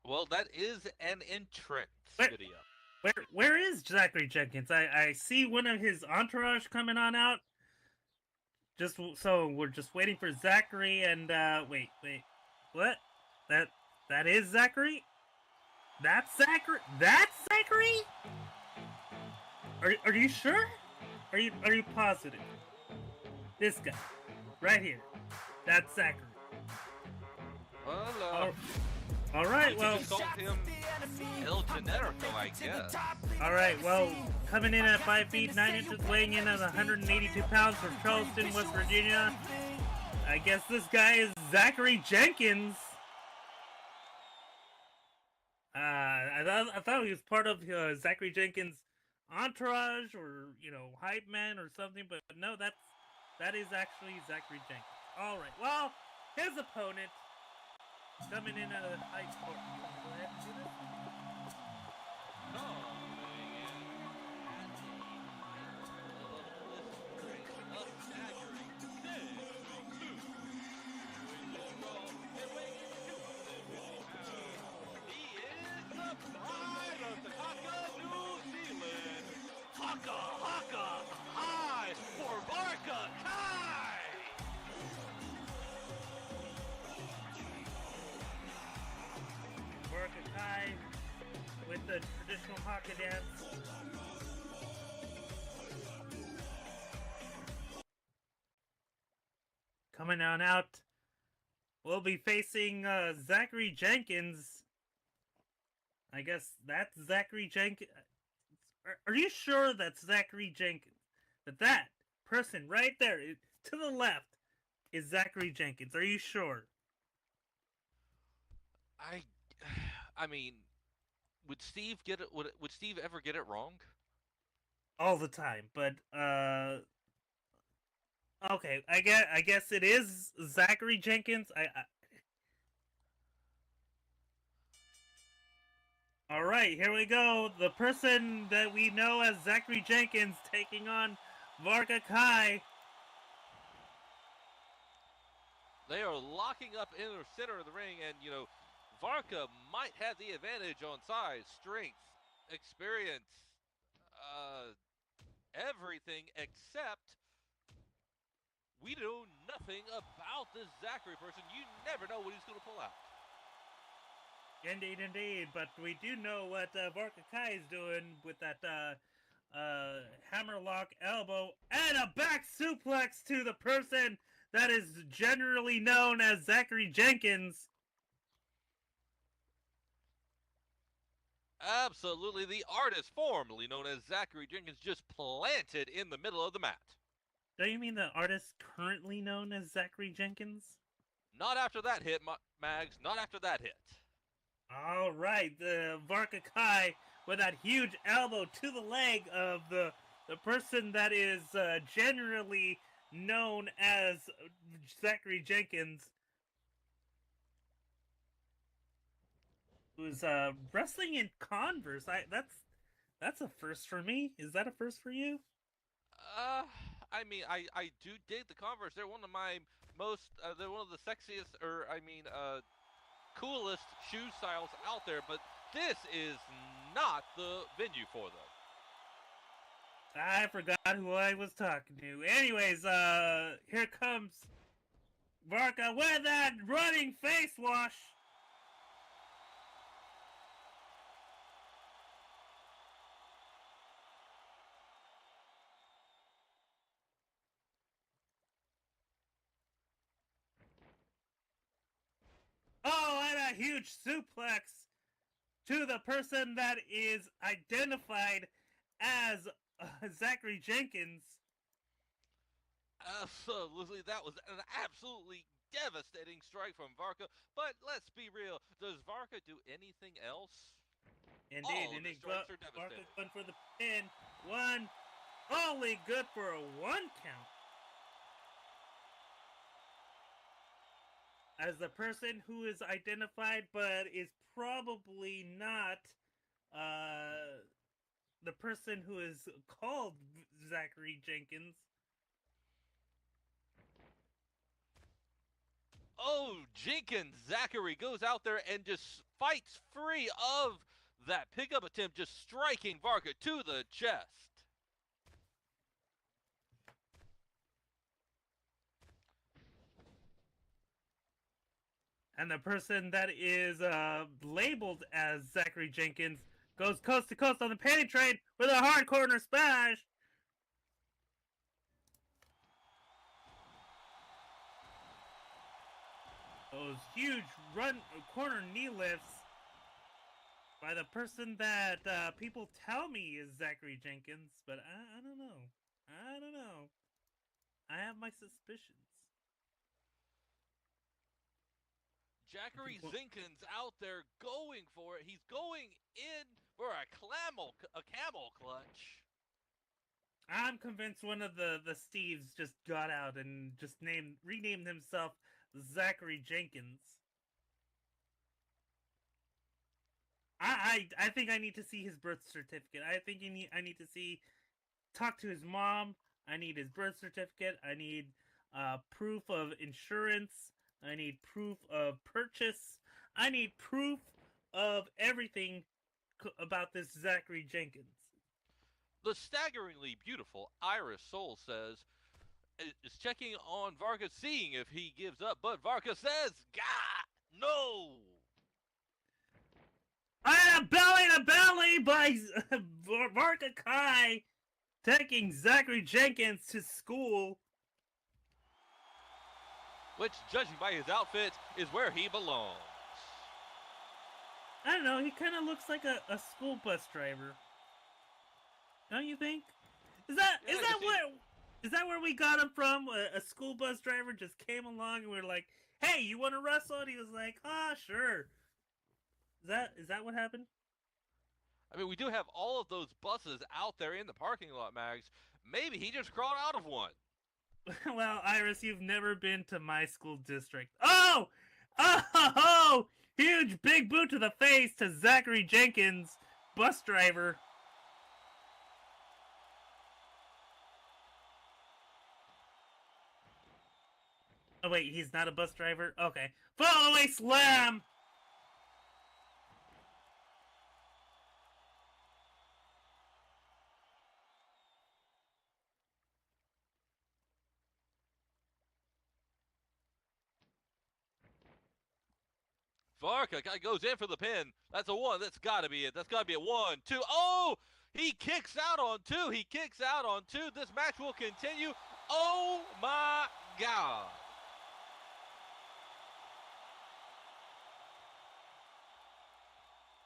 Well, that is an entrance Where- video. where is Zachary Jenkins? I see one of his entourage coming on out. Just so we're just waiting for Zachary and wait, what? That is Zachary? That's Zachary? That's Zachary? Are you sure? Are you positive? This guy, right here. That's Zachary. Well, All right, you well, can just call him El Generico, I guess. all right, well, coming in at 5 feet 9 inches, weighing in at 182 pounds from Charleston, West Virginia. I guess this guy is Zachary Jenkins. I thought he was part of Zachary Jenkins' entourage or hype man or something, but no, that is actually Zachary Jenkins. All right, well, his opponent coming in at a high score. You want to go ahead and do this? Haka Haka High for Varka Kai! Varka Kai with the traditional Haka dance. Coming on out, we'll be facing Zachary Jenkins. I guess that's Zachary Jenkins. Are you sure that's Zachary Jenkins? That person right there to the left is Zachary Jenkins. Are you sure? I mean, would Steve get it? Would Steve ever get it wrong? All the time, but okay. I guess it is Zachary Jenkins. All right, here we go. The person that we know as Zachary Jenkins taking on Varka Kai. They are locking up in the center of the ring, and Varka might have the advantage on size, strength, experience, everything except we know nothing about this Zachary person. You never know what he's going to pull out. Indeed. But we do know what Varka Kai is doing with that hammerlock elbow and a back suplex to the person that is generally known as Zachary Jenkins. Absolutely, the artist formerly known as Zachary Jenkins just planted in the middle of the mat. Do you mean the artist currently known as Zachary Jenkins? Not after that hit, Mags. Not after that hit. All right, the Varka Kai with that huge elbow to the leg of the person that is generally known as Zachary Jenkins, who's wrestling in Converse. That's a first for me. Is that a first for you? I mean, I do dig the Converse. They're one of my most, they're one of the sexiest, coolest shoe styles out there, but this is not the venue for them. I forgot who I was talking to. Anyways, here comes Varka with that running face wash. Oh, and a huge suplex to the person that is identified as Zachary Jenkins. Absolutely, that was an absolutely devastating strike from Varka. But let's be real, does Varka do anything else? Indeed, All of his strikes are Varka devastating. going for the pin. One, only good for a 1 count. As the person who is identified but is probably not the person who is called Zachary Jenkins. Oh, Jenkins Zachary goes out there and just fights free of that pickup attempt, just striking Varka to the chest. And the person that is labeled as Zachary Jenkins goes coast to coast on the panty train with a hard corner smash. Those huge corner knee lifts by the person that people tell me is Zachary Jenkins, but I don't know. I don't know. I have my suspicions. Zachary Jenkins out there going for it. He's going in for a camel clutch. I'm convinced one of the Steves just got out and just renamed himself Zachary Jenkins. I think I need to see his birth certificate. I think I need to talk to his mom. I need his birth certificate. I need proof of insurance. I need proof of purchase. I need proof of everything about this Zachary Jenkins. The staggeringly beautiful Iris Soul says, is checking on Varka, seeing if he gives up, but Varka says, "God, no!" And a belly to belly by Varka Kai taking Zachary Jenkins to school. Which, judging by his outfit, is where he belongs. I don't know, he kind of looks like a school bus driver. Don't you think? Is that where we got him from? A school bus driver just came along and we were like, "Hey, you want to wrestle?" And he was like, "Ah, sure." Is that what happened? I mean, we do have all of those buses out there in the parking lot, Mags. Maybe he just crawled out of one. Well, Iris, you've never been to my school district. Oh! Oh! Huge big boot to the face to Zachary Jenkins, bus driver. Oh, wait, he's not a bus driver? Okay. Fall away slam! Varka goes in for the pin. That's a one. That's got to be it. That's got to be a 1, 2. Oh! He kicks out on 2. He kicks out on 2. This match will continue. Oh, my God.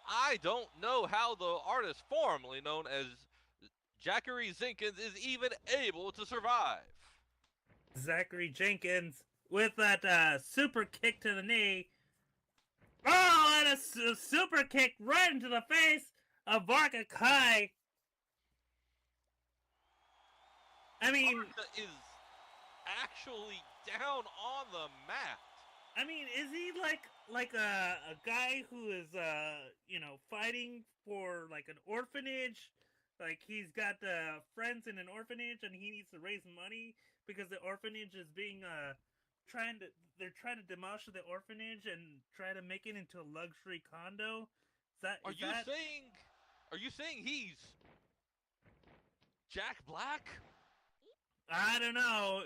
I don't know how the artist formerly known as Zachary Jenkins is even able to survive. Zachary Jenkins with that super kick to the knee. Oh, and a super kick right into the face of Varka Kai. I mean, Varka is actually down on the mat. I mean, is he like a guy who is fighting for like an orphanage? Like he's got friends in an orphanage and he needs to raise money because the orphanage is being they're trying to demolish the orphanage and try to make it into a luxury condo. Are you saying he's Jack Black? I don't know.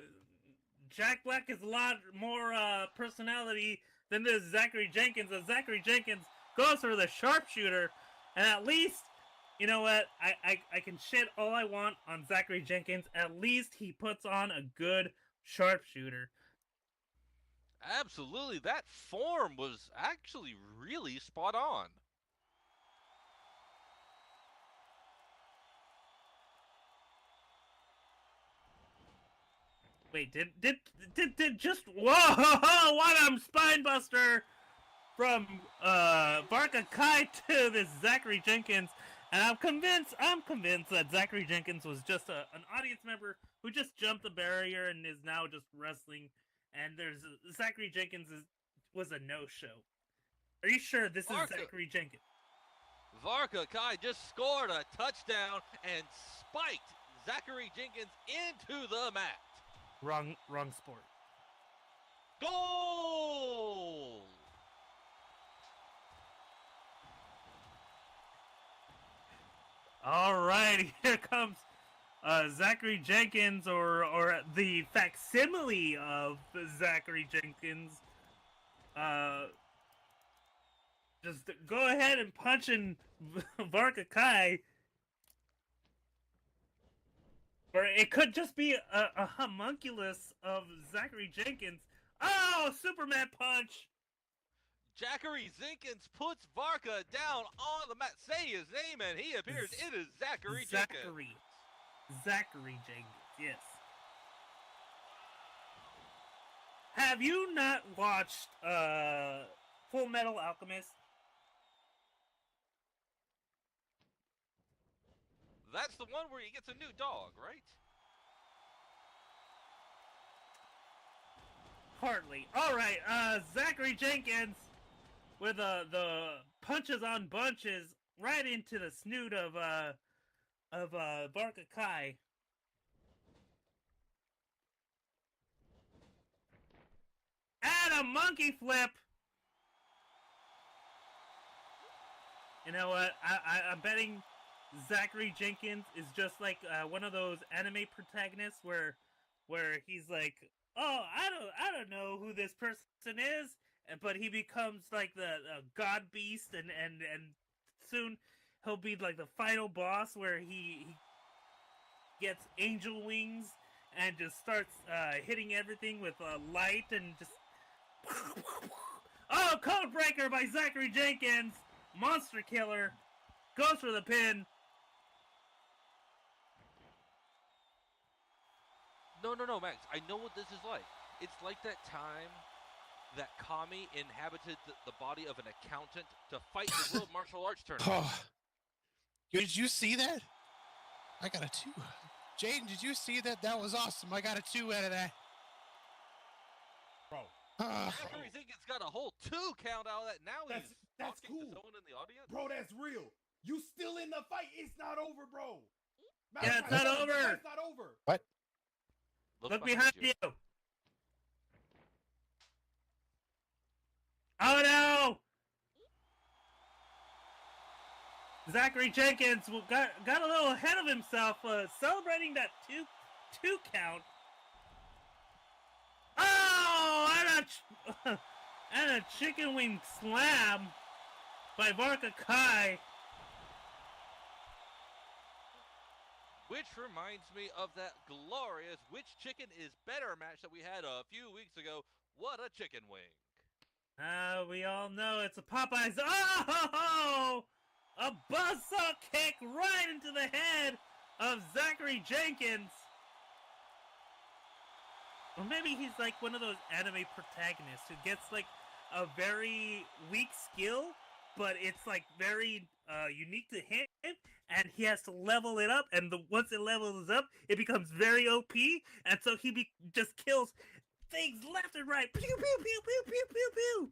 Jack Black is a lot more personality than this Zachary Jenkins. As Zachary Jenkins goes for the sharpshooter, and at least, you know what? I can shit all I want on Zachary Jenkins. At least he puts on a good sharpshooter. Absolutely, that form was actually really spot on. Wait, did just whoa! What a spine buster from Varka Kai to this Zachary Jenkins, and I'm convinced that Zachary Jenkins was just an audience member who just jumped the barrier and is now just wrestling. And Zachary Jenkins was a no-show. Are you sure this is Zachary Jenkins? Varka Kai just scored a touchdown and spiked Zachary Jenkins into the mat. Wrong sport. Goal! All right, here comes Zachary Jenkins, or the facsimile of Zachary Jenkins. Just go ahead and punch in Varka Kai. Or it could just be a homunculus of Zachary Jenkins. Oh, Superman punch! Zachary Jenkins puts Varka down on the mat. Say his name and he appears. It is Zachary Jenkins. Zachary Jenkins, yes. Have you not watched Full Metal Alchemist? That's the one where he gets a new dog, right? Hardly. All right, Zachary Jenkins with the punches on bunches right into the snoot of Varka Kai. And a monkey flip. You know what? I'm betting Zachary Jenkins is just like one of those anime protagonists where he's like, oh, I don't know who this person is, but he becomes like the god beast, and soon he'll be like the final boss where he gets angel wings and just starts hitting everything with light and just oh, code breaker by Zachary Jenkins, monster killer, goes for the pin. No, Max. I know what this is like. It's like that time that Kami inhabited the body of an accountant to fight the World Martial Arts Tournament. Oh. Did you see that? I got a 2. Jaden, did you see that? That was awesome. I got a 2 out of that. Bro. Zachary Jenkins got a whole 2 count out of that. Now That's talking cool. to someone in the audience. Bro, that's real. You still in the fight. It's not over, bro. Yeah, it's not over. It's not over. What? Look behind you. Oh no! Zachary Jenkins got a little ahead of himself, celebrating that two count. Oh, and a chicken wing slam by Varka Kai. Which reminds me of that glorious Which Chicken is Better match that we had a few weeks ago. What a chicken wing. We all know it's a Popeyes. Oh! A buzzsaw kick right into the head of Zachary Jenkins. Or maybe he's like one of those anime protagonists who gets like a very weak skill, but it's like very unique to him, and he has to level it up, and once it levels up, it becomes very OP, and so he just kills things left and right. Pew, pew, pew, pew, pew, pew, pew.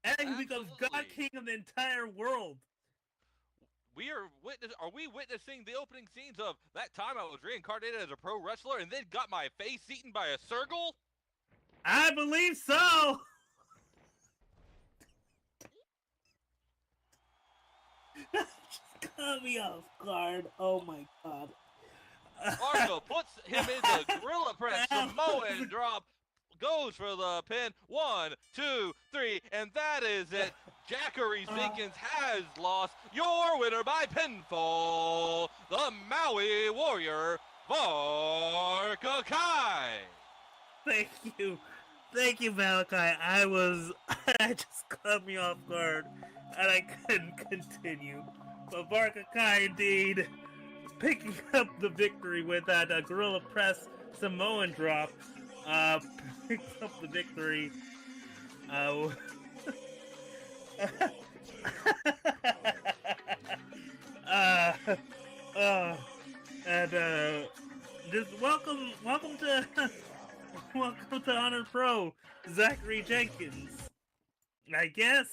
And he becomes God King of the entire world. Are we witnessing the opening scenes of that time I was reincarnated as a pro wrestler and then got my face eaten by a circle? I believe so. Just caught me off guard. Oh my god. Marco puts him into gorilla press, Samoan drop, goes for the pin. 1, 2, 3, and that is it. Zachary Jenkins has lost. Your winner by pinfall, the Maui Warrior, Varka Kai. Thank you, Malachi. I just caught me off guard, and I couldn't continue. But Varka Kai indeed picking up the victory with that gorilla press Samoan drop. Picks up the victory. And just welcome to Honor Pro, Zachary Jenkins. I guess.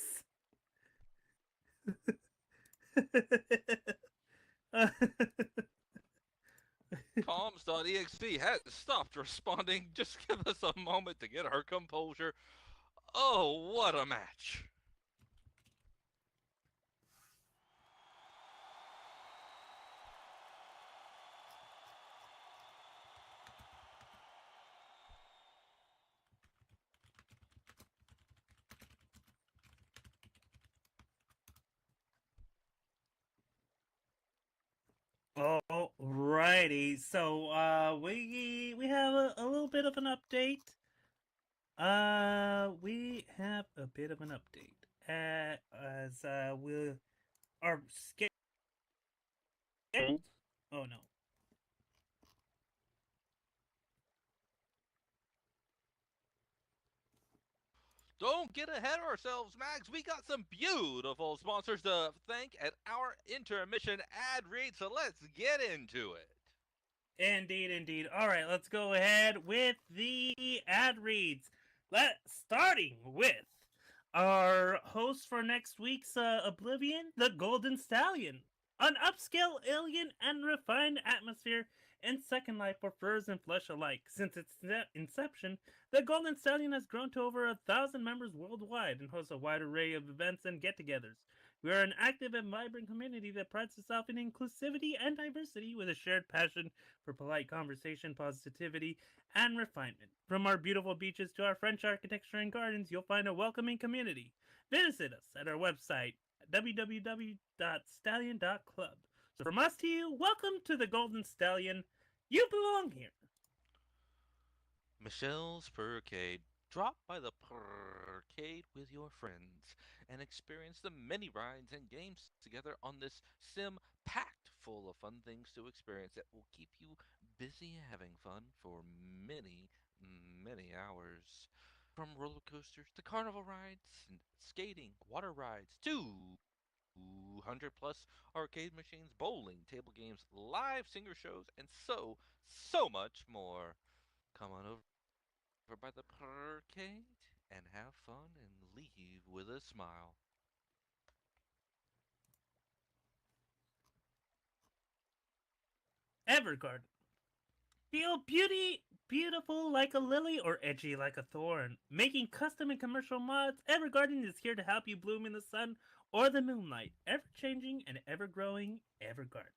Calms Princess.exe has stopped responding. Just give us a moment to get her composure. Oh, what a match! Alrighty, so we have a little bit of an update. We have a bit of an update as we are scheduled. Oh no. Don't get ahead of ourselves, Max. We got some beautiful sponsors to thank at our intermission ad read, so let's get into it. Indeed, indeed. All right, let's go ahead with the ad reads. Starting with our host for next week's Oblivion, the Golden Stallion. An upscale alien and refined atmosphere in Second Life for furs and flesh alike. Since its inception, the Golden Stallion has grown to over 1,000 members worldwide and hosts a wide array of events and get-togethers. We are an active and vibrant community that prides itself in inclusivity and diversity with a shared passion for polite conversation, positivity, and refinement. From our beautiful beaches to our French architecture and gardens, you'll find a welcoming community. Visit us at our website, www.stallion.club. So from us to you, welcome to the Golden Stallion. You belong here. Michelle's Furcade. Drop by the Furcade with your friends and experience the many rides and games together on this sim packed full of fun things to experience that will keep you busy having fun for many, many hours. From roller coasters to carnival rides, and skating, water rides, 200 plus arcade machines, bowling, table games, live singer shows, and so much more. Come on over by the arcade and have fun and leave with a smile. Evergarden. Feel beautiful like a lily or edgy like a thorn. Making custom and commercial mods, Evergarden is here to help you bloom in the sun or the moonlight. Ever changing and ever growing, Evergarden.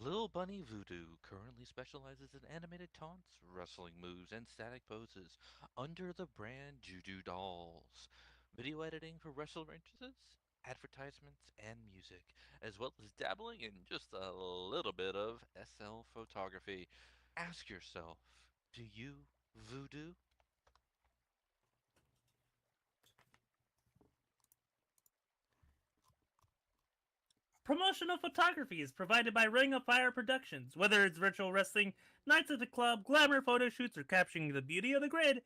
Lil Bunny Voodoo currently specializes in animated taunts, wrestling moves, and static poses under the brand Juju Dolls. Video editing for wrestler advertisements, and music, as well as dabbling in just a little bit of SL photography. Ask yourself, do you voodoo? Promotional photography is provided by Ring of Fire Productions. Whether it's virtual wrestling, nights at the club, glamour photo shoots, or capturing the beauty of the grid,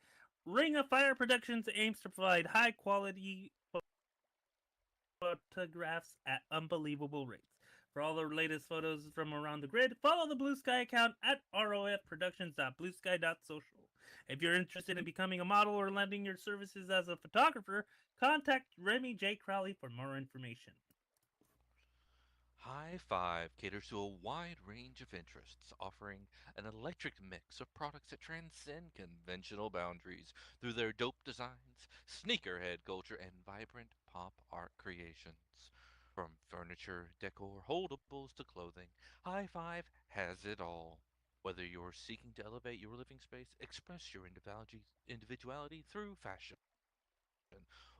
Ring of Fire Productions aims to provide high quality photographs at unbelievable rates. For all the latest photos from around the grid, follow the Blue Sky account at rofproductions.bluesky.social. If you're interested in becoming a model or lending your services as a photographer, contact Remy J. Crowley for more information. High Five caters to a wide range of interests, offering an eclectic mix of products that transcend conventional boundaries through their dope designs, sneakerhead culture, and vibrant pop art creations. From furniture, decor, holdables to clothing, High Five has it all. Whether you're seeking to elevate your living space, express your individuality through fashion,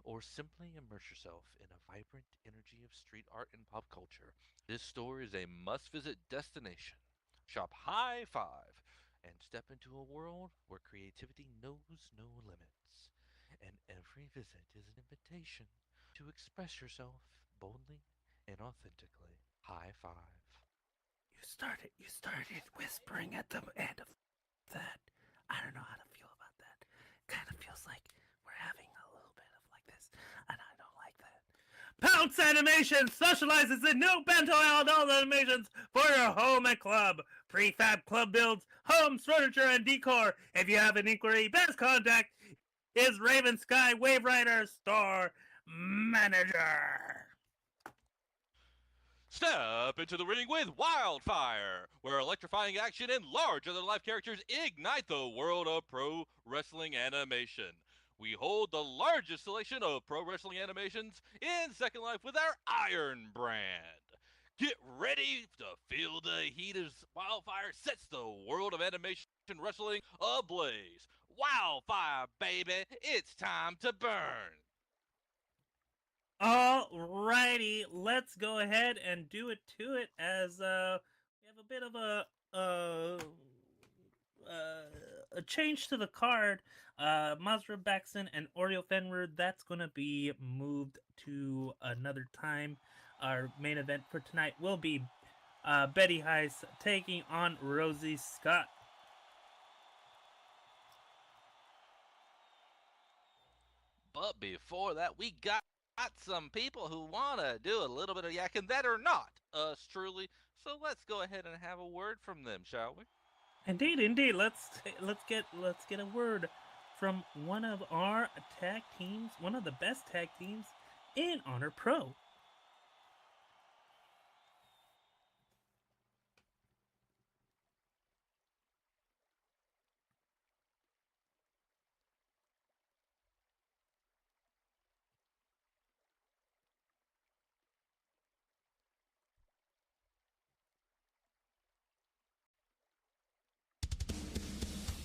or simply immerse yourself in a vibrant energy of street art and pop culture, this store is a must visit destination. Shop High Five and step into a world where creativity knows no limits. And every visit is an invitation to express yourself boldly and authentically. High Five. You started whispering at the end of that. I don't know how to feel about that. Kind of feels like we're having a little bit of like this, and I don't like that. Pounce Animation specializes in new bento adult animations for your home and club. Prefab club builds, homes, furniture, and decor. If you have an inquiry, best contact is Raven Sky Wave Rider Store Manager. Step into the ring with Wildfire, where electrifying action and larger-than-life characters ignite the world of pro wrestling animation. We hold the largest selection of pro wrestling animations in Second Life with our Iron brand. Get ready to feel the heat as Wildfire sets the world of animation wrestling ablaze. Wildfire, baby, it's time to burn. Alrighty, let's go ahead and do it to it as we have a bit of a change to the card. Mazra Baxton and Oriel Fenrir, that's going to be moved to another time. Our main event for tonight will be Betty Heiss taking on Rosie Scott. But before that, we got some people who want to do a little bit of yakking that are not us truly. So let's go ahead and have a word from them, shall we? Indeed. Let's get a word from one of our tag teams, one of the best tag teams in Honor Pro.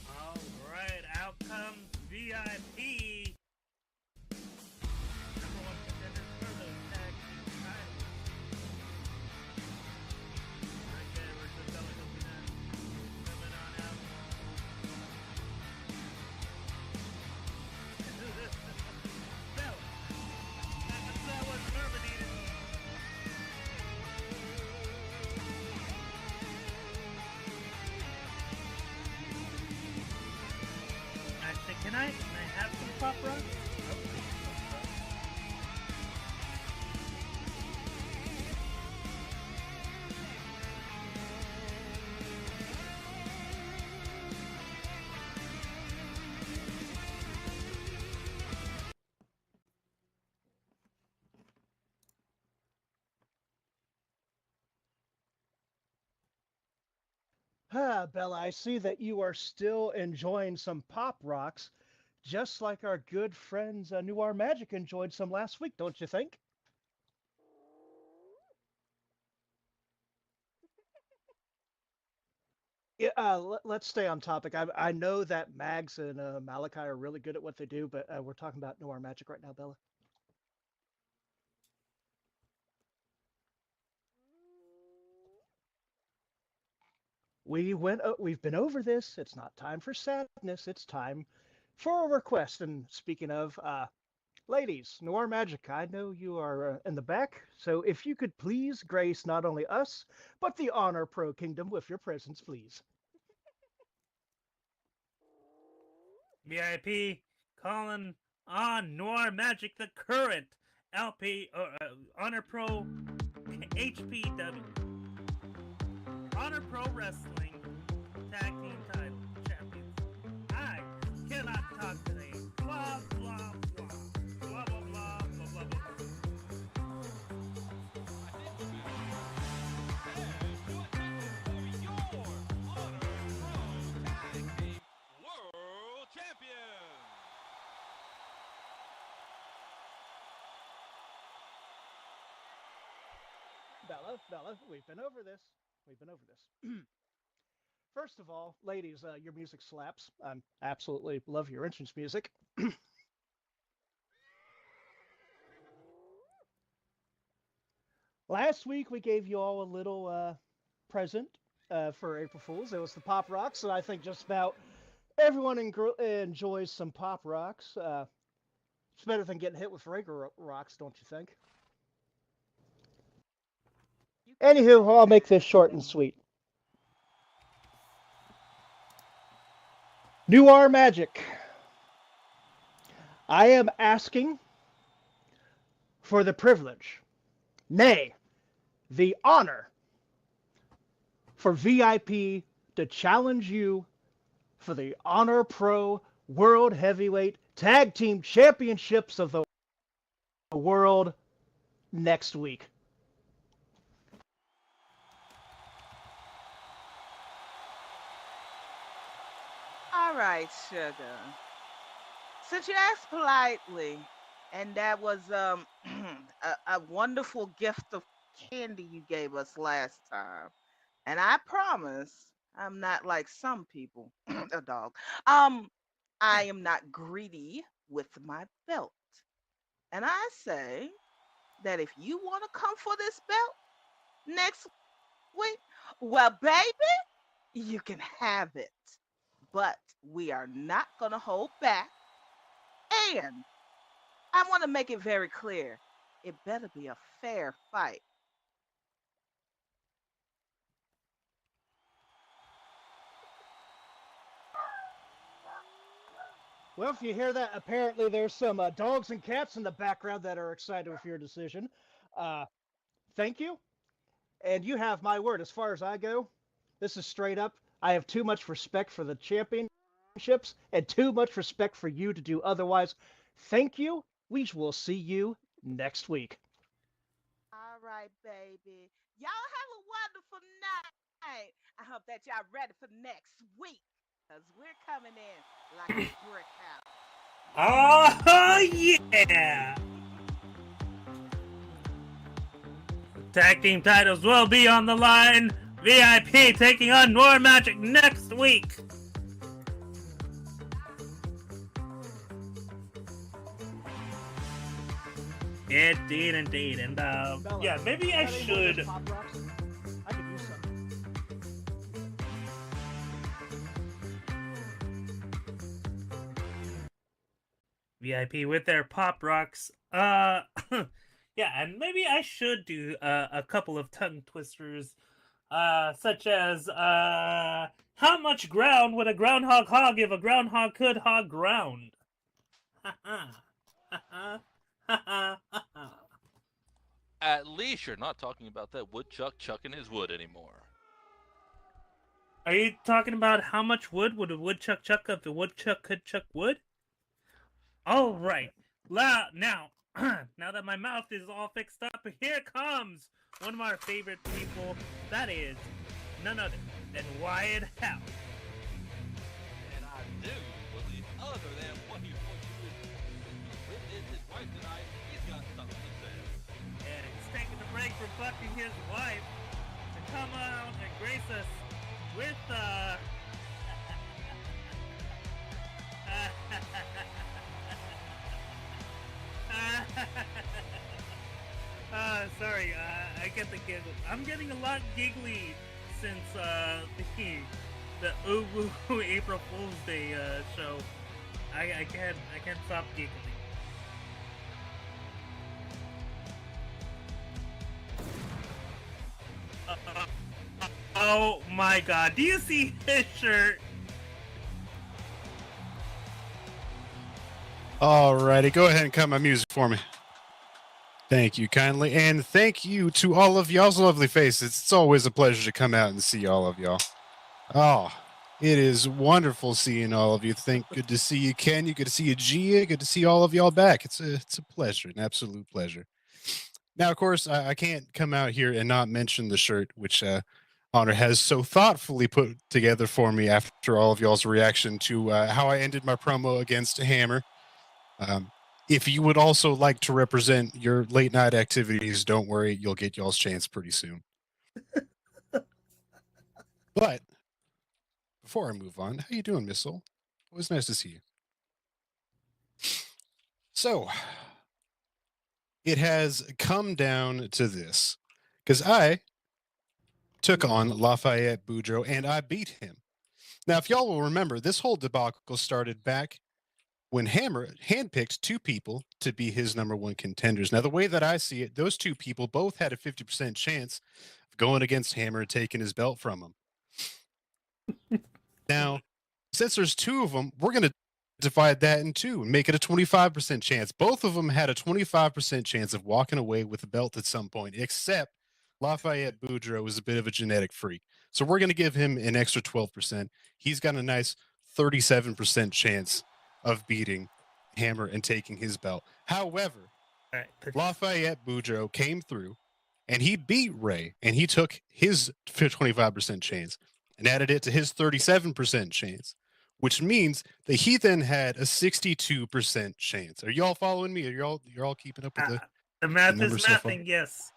All right, out comes VIP. Number one contenders for those tag team titles. Right there, versus Bella Capina. Coming on out. Bella. That was terminated. Can I have some pop rocks? Ah, Bella, I see that you are still enjoying some pop rocks, just like our good friends Noir Magic enjoyed some last week, don't you think? Yeah, let's stay on topic. I know that Mags and Malachi are really good at what they do, but we're talking about Noir Magic right now, Bella. We've been over this. It's not time for sadness. It's time for a request. And speaking of, ladies, Noir Magic, I know you are in the back, so if you could please grace not only us, but the Honor Pro Kingdom with your presence, please. VIP calling on Noir Magic, the current LP Honor Pro HPW Honor Pro Wrestling Tag Team Title Champions. I cannot talk today. Blah blah blah blah blah blah blah blah blah. World Champion. Bella, we've been over this. First of all, ladies, your music slaps. I absolutely love your entrance music. Last week we gave you all a little present for April Fools. It was the Pop Rocks, and I think just about everyone enjoys some Pop Rocks. It's better than getting hit with regular rocks, don't you think? Anywho, I'll make this short and sweet. Noir Magic. I am asking for the privilege, nay, the honor, for VIP to challenge you for the Honor Pro World Heavyweight Tag Team Championships of the world next week. All right, sugar. Since you asked politely, and that was a wonderful gift of candy you gave us last time, and I promise I'm not like some people, a dog. Um, I am not greedy with my belt, and I say that if you want to come for this belt next week, well, baby, you can have it. But we are not gonna hold back, and I want to make it very clear. It better be a fair fight. Well, if you hear that, apparently there's some dogs and cats in the background that are excited with your decision. Uh, Thank you. And you have my word. As far as I go, this is straight up. I have too much respect for the championships and too much respect for you to do otherwise. Thank you. We will see you next week. All right, baby. Y'all have a wonderful night. I hope that y'all ready for next week. Because we're coming in like a brick house. Oh, yeah! Tag team titles will be on the line. VIP taking on HONORMatches next week. Indeed. And yeah, maybe I should. I could use some. VIP with their Pop Rocks. Yeah, and maybe I should do a couple of tongue twisters, such as how much ground would a groundhog hog if a groundhog could hog ground? At least you're not talking about that woodchuck chucking his wood anymore. Are you talking about how much wood would a woodchuck chuck if a woodchuck could chuck wood? All right. Now, now that my mouth is all fixed up, here comes one of our favorite people. That is none other than Wyatt Howe. And I do believe, other than what he wants to do with his wife tonight, he's got something to say. And he's taking a break from fucking his wife to come out and grace us with sorry, I get the giggle. I'm getting a lot giggly since the Uwu April Fool's Day show. I can't stop giggling. Oh my god, do you see his shirt? Alrighty, go ahead and cut my music for me. Thank you kindly, and thank you to all of y'all's lovely faces. It's always a pleasure to come out and see all of y'all. Oh, it is wonderful seeing all of you. Good to see you, Ken. Good to see you, Gia. Good to see all of y'all back. It's a pleasure, an absolute pleasure. Now, of course, I can't come out here and not mention the shirt, which Honor has so thoughtfully put together for me after all of y'all's reaction to how I ended my promo against Hammer. If you would also like to represent your late night activities, don't worry, you'll get y'all's chance pretty soon. But before I move on, how you doing, Miss Soul? Always nice to see you. So, it has come down to this, because I took on Lafayette Boudreaux and I beat him. Now, if y'all will remember, this whole debacle started back when Hammer handpicked two people to be his number one contenders. Now, the way that I see it, those two people both had a 50% chance of going against Hammer and taking his belt from him. Now, since there's two of them, we're going to divide that in two and make it a 25% chance. Both of them had a 25% chance of walking away with the belt at some point, except Lafayette Boudreaux is a bit of a genetic freak. So we're going to give him an extra 12%. He's got a nice 37% chance of beating Hammer and taking his belt. However, Lafayette Boudreaux came through and he beat Ray and he took his 25% chance and added it to his 37% chance, which means that he then had a 62% chance. Are y'all following me? You're all keeping up with The math is numbers so far? mathing, yes.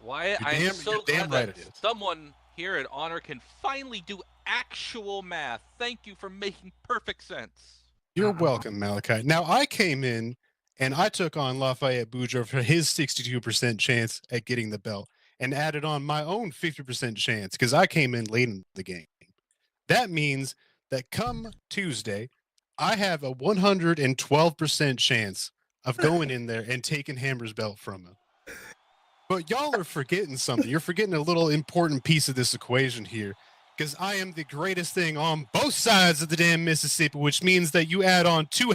Wyatt, You're I'm damn- so you're damn glad right that it is. someone here at Honor can finally do actual math. Thank you for making perfect sense. You're welcome, Malachi. Now, I came in and I took on Lafayette Boudreaux for his 62% chance at getting the belt and added on my own 50% chance because I came in late in the game. That means that come Tuesday, I have a 112% chance of going in there and taking Hammer's belt from him. But y'all are forgetting something. You're forgetting a little important piece of this equation here. Because I am the greatest thing on both sides of the damn Mississippi, which means that you add on 2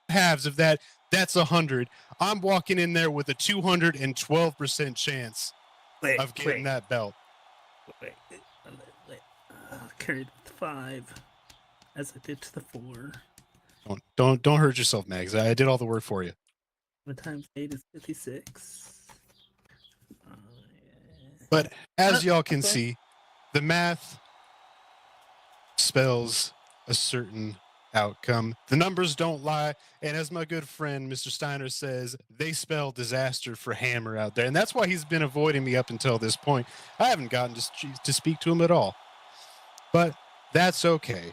halves of that, that's 100. I'm walking in there with a 212% chance of getting that belt. Wait. Carried with 5, as I did to the 4. Don't hurt yourself, Mags. I did all the work for you. 1 times 8 is 56. But as y'all can see, the math spells a certain outcome. The numbers don't lie. And as my good friend Mr. Steiner says, they spell disaster for Hammer out there. And that's why he's been avoiding me up until this point. I haven't gotten to speak to him at all. But that's okay.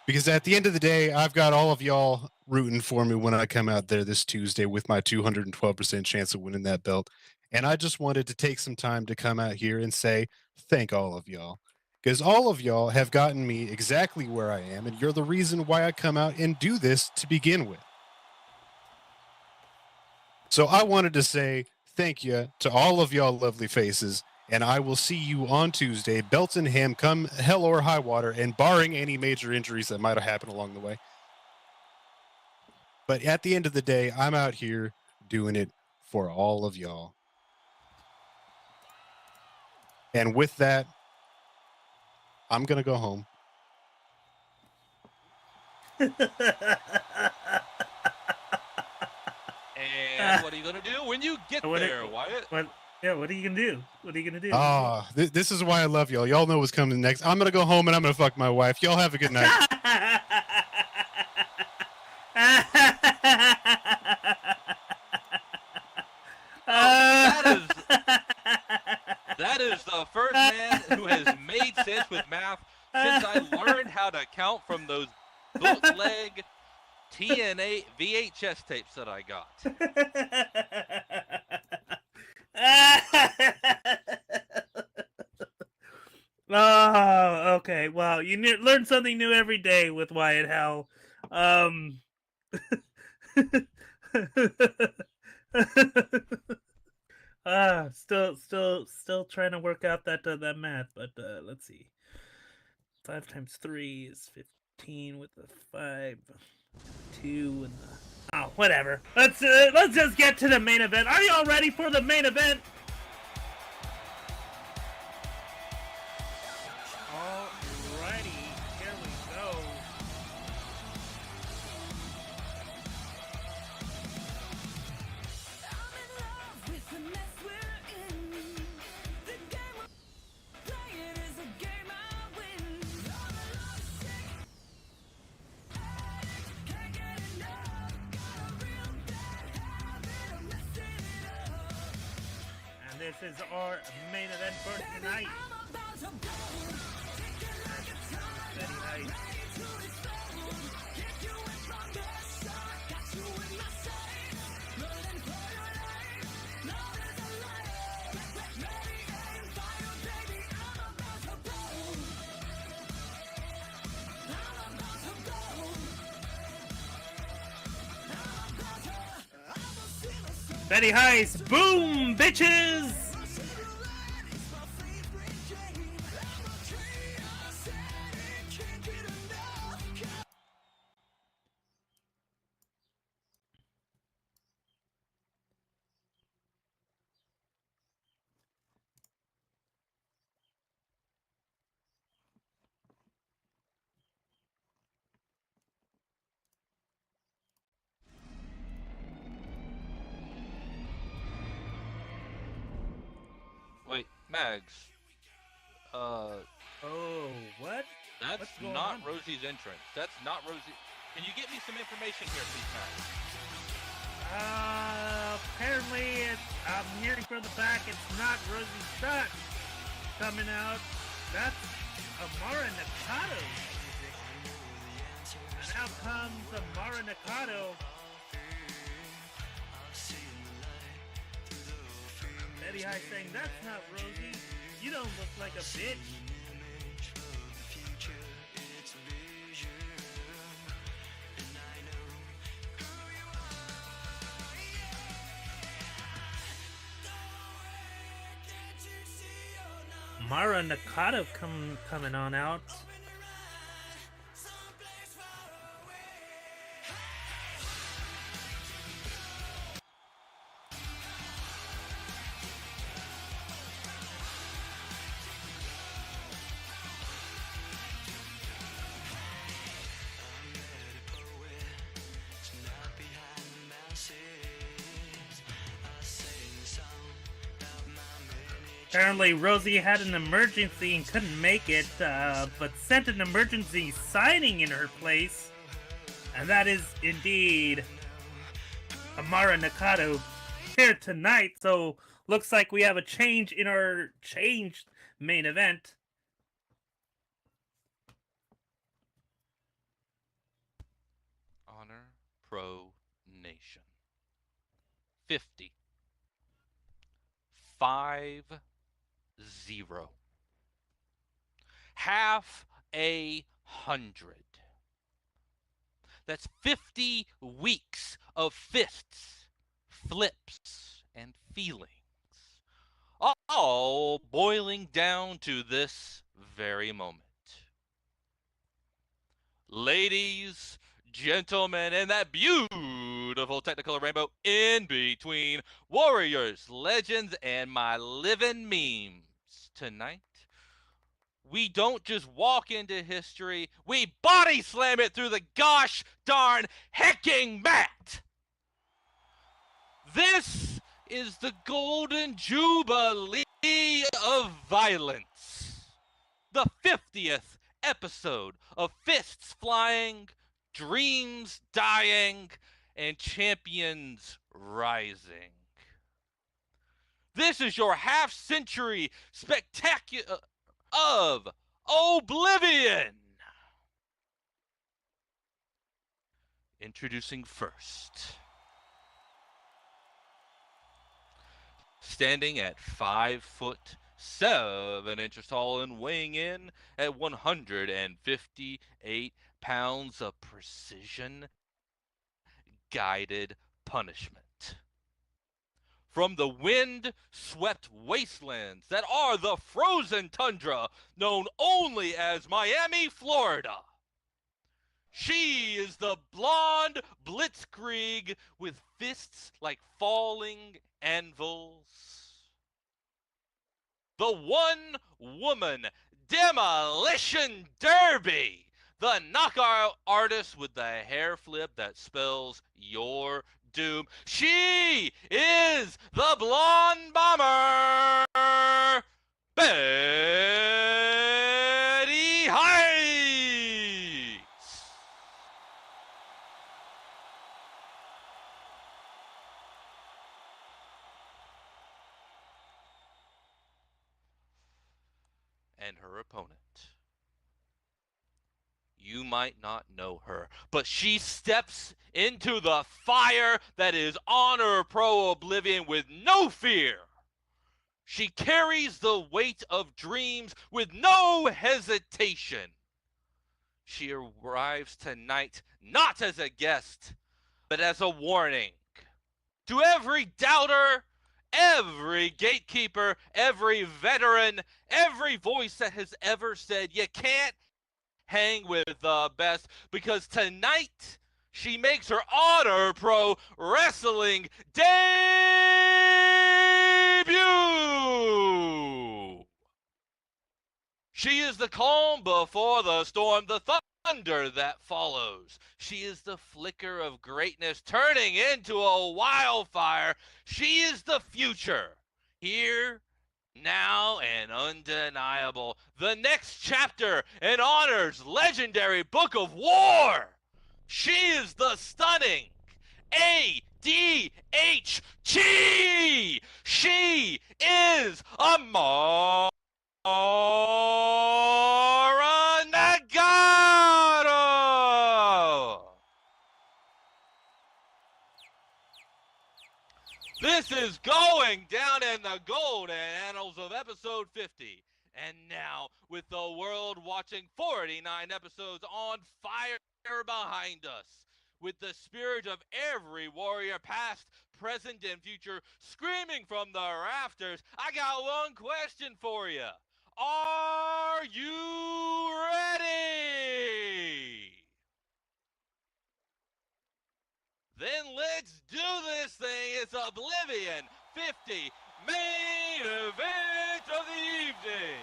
Because at the end of the day, I've got all of y'all rooting for me when I come out there this Tuesday with my 212% chance of winning that belt. And I just wanted to take some time to come out here and say thank all of y'all. Because all of y'all have gotten me exactly where I am, and you're the reason why I come out and do this to begin with. So I wanted to say thank you to all of y'all lovely faces, and I will see you on Tuesday, belt in hand, come hell or high water, and barring any major injuries that might have happened along the way. But at the end of the day, I'm out here doing it for all of y'all. And with that, I'm going to go home. And what are you going to do when you get there, Wyatt? What are you going to do? What are you going to do? This is why I love y'all. Y'all know what's coming next. I'm going to go home and I'm going to fuck my wife. Y'all have a good night. That is the first man who has made sense with math since I learned how to count from those bootleg TNA VHS tapes that I got. Oh, okay. Well, you learn something new every day with Wyatt Hell. Still trying to work out that math, but let's see. 5 times 3 is 15 with the 5, 2 and the... Oh, whatever. Let's just get to the main event. Are y'all ready for the main event? Alrighty, here we go. This is our main event for tonight. Very nice. Betty Heist, boom, bitches! Wait, Mags. Oh, what? That's What's going not on? Rosie's entrance. That's not Rosie. Can you get me some information here, please, Matt? Apparently, I'm hearing from the back, it's not Rosie Stuck coming out. That's Amara Nakato's music. And out comes Amara Nakato. Eddie High saying, that's not Rosie. You don't look like a bitch. Mara Nakata coming on out. Apparently, Rosie had an emergency and couldn't make it, but sent an emergency signing in her place. And that is indeed Amara Nakata here tonight. So, looks like we have a change in our changed main event. Honor Pro Nation. 50. 5-0. Half a 100. That's 50 weeks of fists, flips, and feelings. All boiling down to this very moment. Ladies, gentlemen, and that beautiful Technicolor rainbow in between, warriors, legends, and my living memes. Tonight, we don't just walk into history, we body slam it through the gosh darn hecking mat. This is the golden jubilee of violence. The 50th episode of Fists Flying, Dreams Dying, and Champions Rising. This is your half-century spectacular of Oblivion. Introducing first. Standing at 5'7" tall and weighing in at 158 pounds of precision guided punishment. From the wind-swept wastelands that are the frozen tundra known only as Miami, Florida. She is the blonde blitzkrieg with fists like falling anvils. The one-woman demolition derby. The knockout artist with the hair flip that spells your doom. She is the blonde bomber, Betty Heights. And her opponent. You might not know her, but she steps into the fire that is Honor Pro Oblivion with no fear. She carries the weight of dreams with no hesitation. She arrives tonight not as a guest, but as a warning. To every doubter, every gatekeeper, every veteran, every voice that has ever said you can't hang with the best, because tonight she makes her Honor Pro Wrestling debut. She is the calm before the storm, the thunder that follows. She is the flicker of greatness turning into a wildfire. She is the future, here Now and undeniable, the next chapter in Honor's legendary Book of War. She is the stunning ADHG. She is Amara Nagano. This is going down in the golden annals of episode 50. And now, with the world watching 49 episodes on fire behind us, with the spirit of every warrior past, present, and future screaming from the rafters, I got one question for you. Are you ready? Then let's do this thing. It's Oblivion 50 main event of the evening.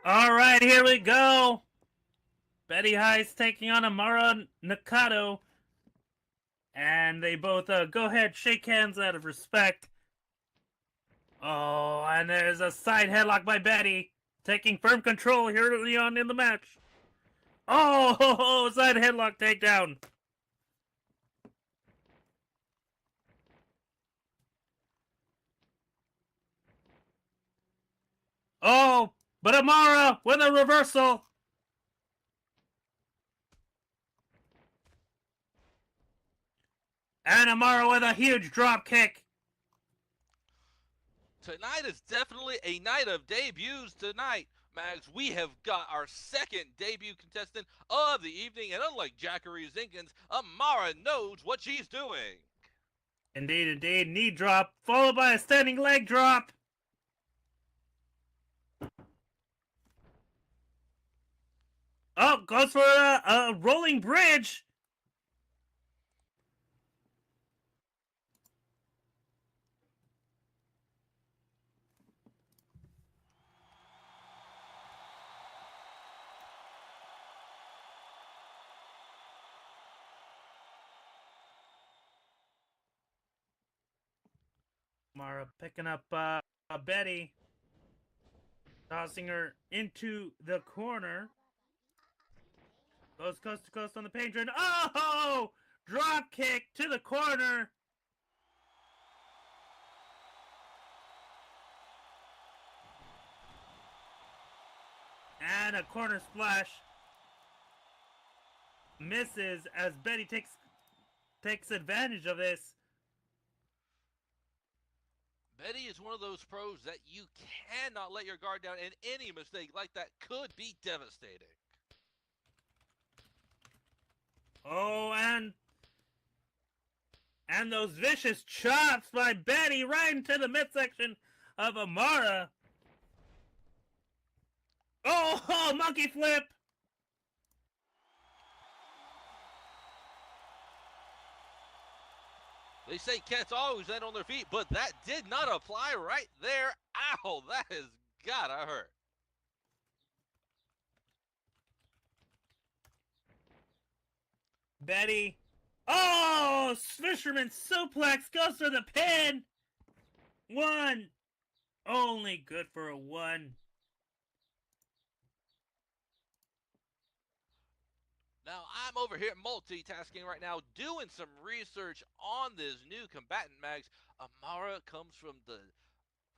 All right, here we go. Betty Heist taking on Amara Nakano. And they both go ahead, shake hands out of respect. Oh, and there's a side headlock by Betty, taking firm control here early on in the match. Oh, side headlock takedown. Oh, but Amara with a reversal. And Amara with a huge drop kick. Tonight is definitely a night of debuts tonight, Mags. We have got our second debut contestant of the evening, and unlike Jackery Zinkins, Amara knows what she's doing. Indeed, indeed. Knee drop, followed by a standing leg drop. Oh, goes for a rolling bridge. Mara picking up Betty, tossing her into the corner. Goes coast to coast on the paint drain. Oh! Drop kick to the corner. And a corner splash. Misses as Betty takes advantage of this. Betty is one of those pros that you cannot let your guard down, and any mistake like that could be devastating. Oh, and those vicious chops by Betty right into the midsection of Amara. Oh, monkey flip. They say cats always end on their feet, but that did not apply right there. Ow, that has gotta hurt. Betty. Oh, fisherman suplex goes for the pin. One. Only good for a one. Now, I'm over here multitasking right now, doing some research on this new combatant, Mags. Amara comes from the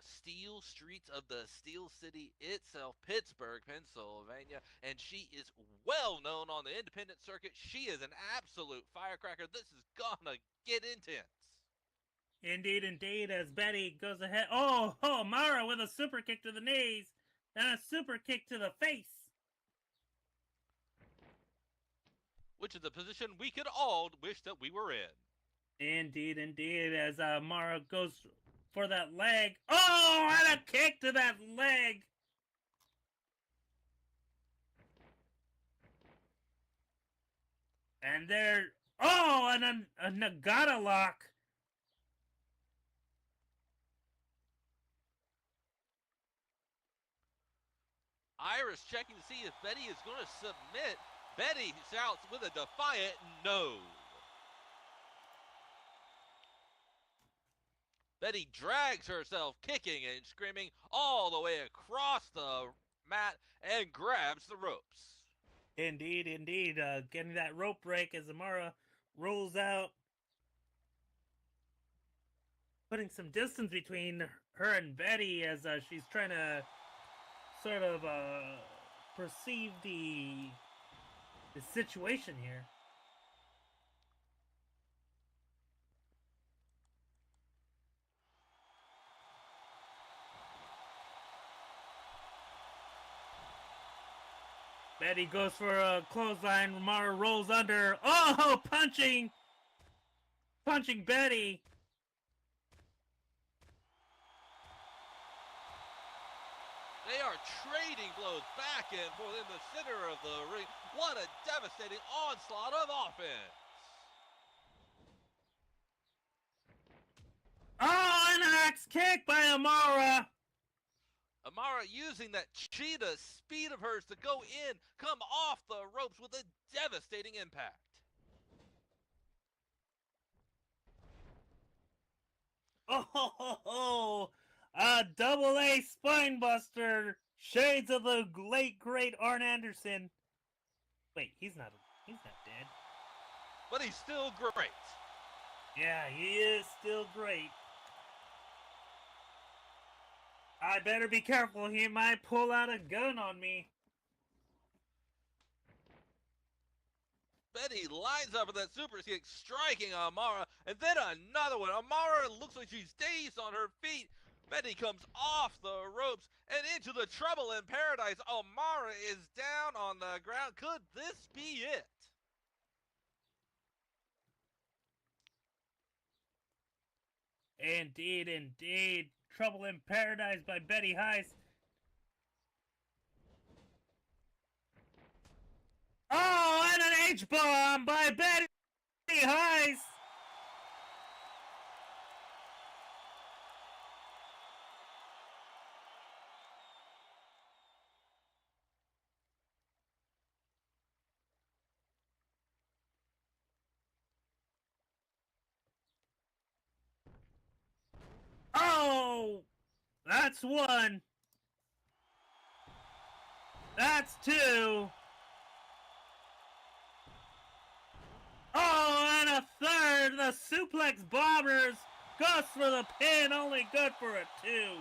steel streets of the Steel City itself, Pittsburgh, Pennsylvania, and she is well known on the independent circuit. She is an absolute firecracker. This is gonna get intense. Indeed, indeed, as Betty goes ahead. Oh, Amara with a super kick to the knees and a super kick to the face. Which is a position we could all wish that we were in. Indeed, indeed, as Mara goes for that leg. Oh, and a kick to that leg. And there, oh, and a Nagata lock. Iris checking to see if Betty is going to submit. Betty shouts with a defiant no. Betty drags herself, kicking and screaming all the way across the mat and grabs the ropes. Indeed, indeed. Getting that rope break as Amara rolls out, putting some distance between her and Betty as she's trying to sort of perceive the situation here. Betty goes for a clothesline. Amara rolls under. Oh, punching Betty. They are trading blows back and forth in the center of the ring. What a devastating onslaught of offense. Oh, an axe kick by Amara. Amara using that cheetah speed of hers to go in, come off the ropes with a devastating impact. Oh, a double A spine buster. Shades of the late great Arn Anderson. Wait, he's not dead. But he's still great. Yeah, he is still great. I better be careful. He might pull out a gun on me. Betty lines up with that super kick, striking Amara, and then another one. Amara looks like she's dazed on her feet. Betty comes off the ropes and into the trouble in paradise. Amara is down on the ground. Could this be it? Indeed, indeed. Trouble in Paradise by Betty Heist. Oh, and an H-bomb by Betty Heist. Oh, that's one. That's two. Oh, and a third. The suplex bombers goes for the pin, only good for a two.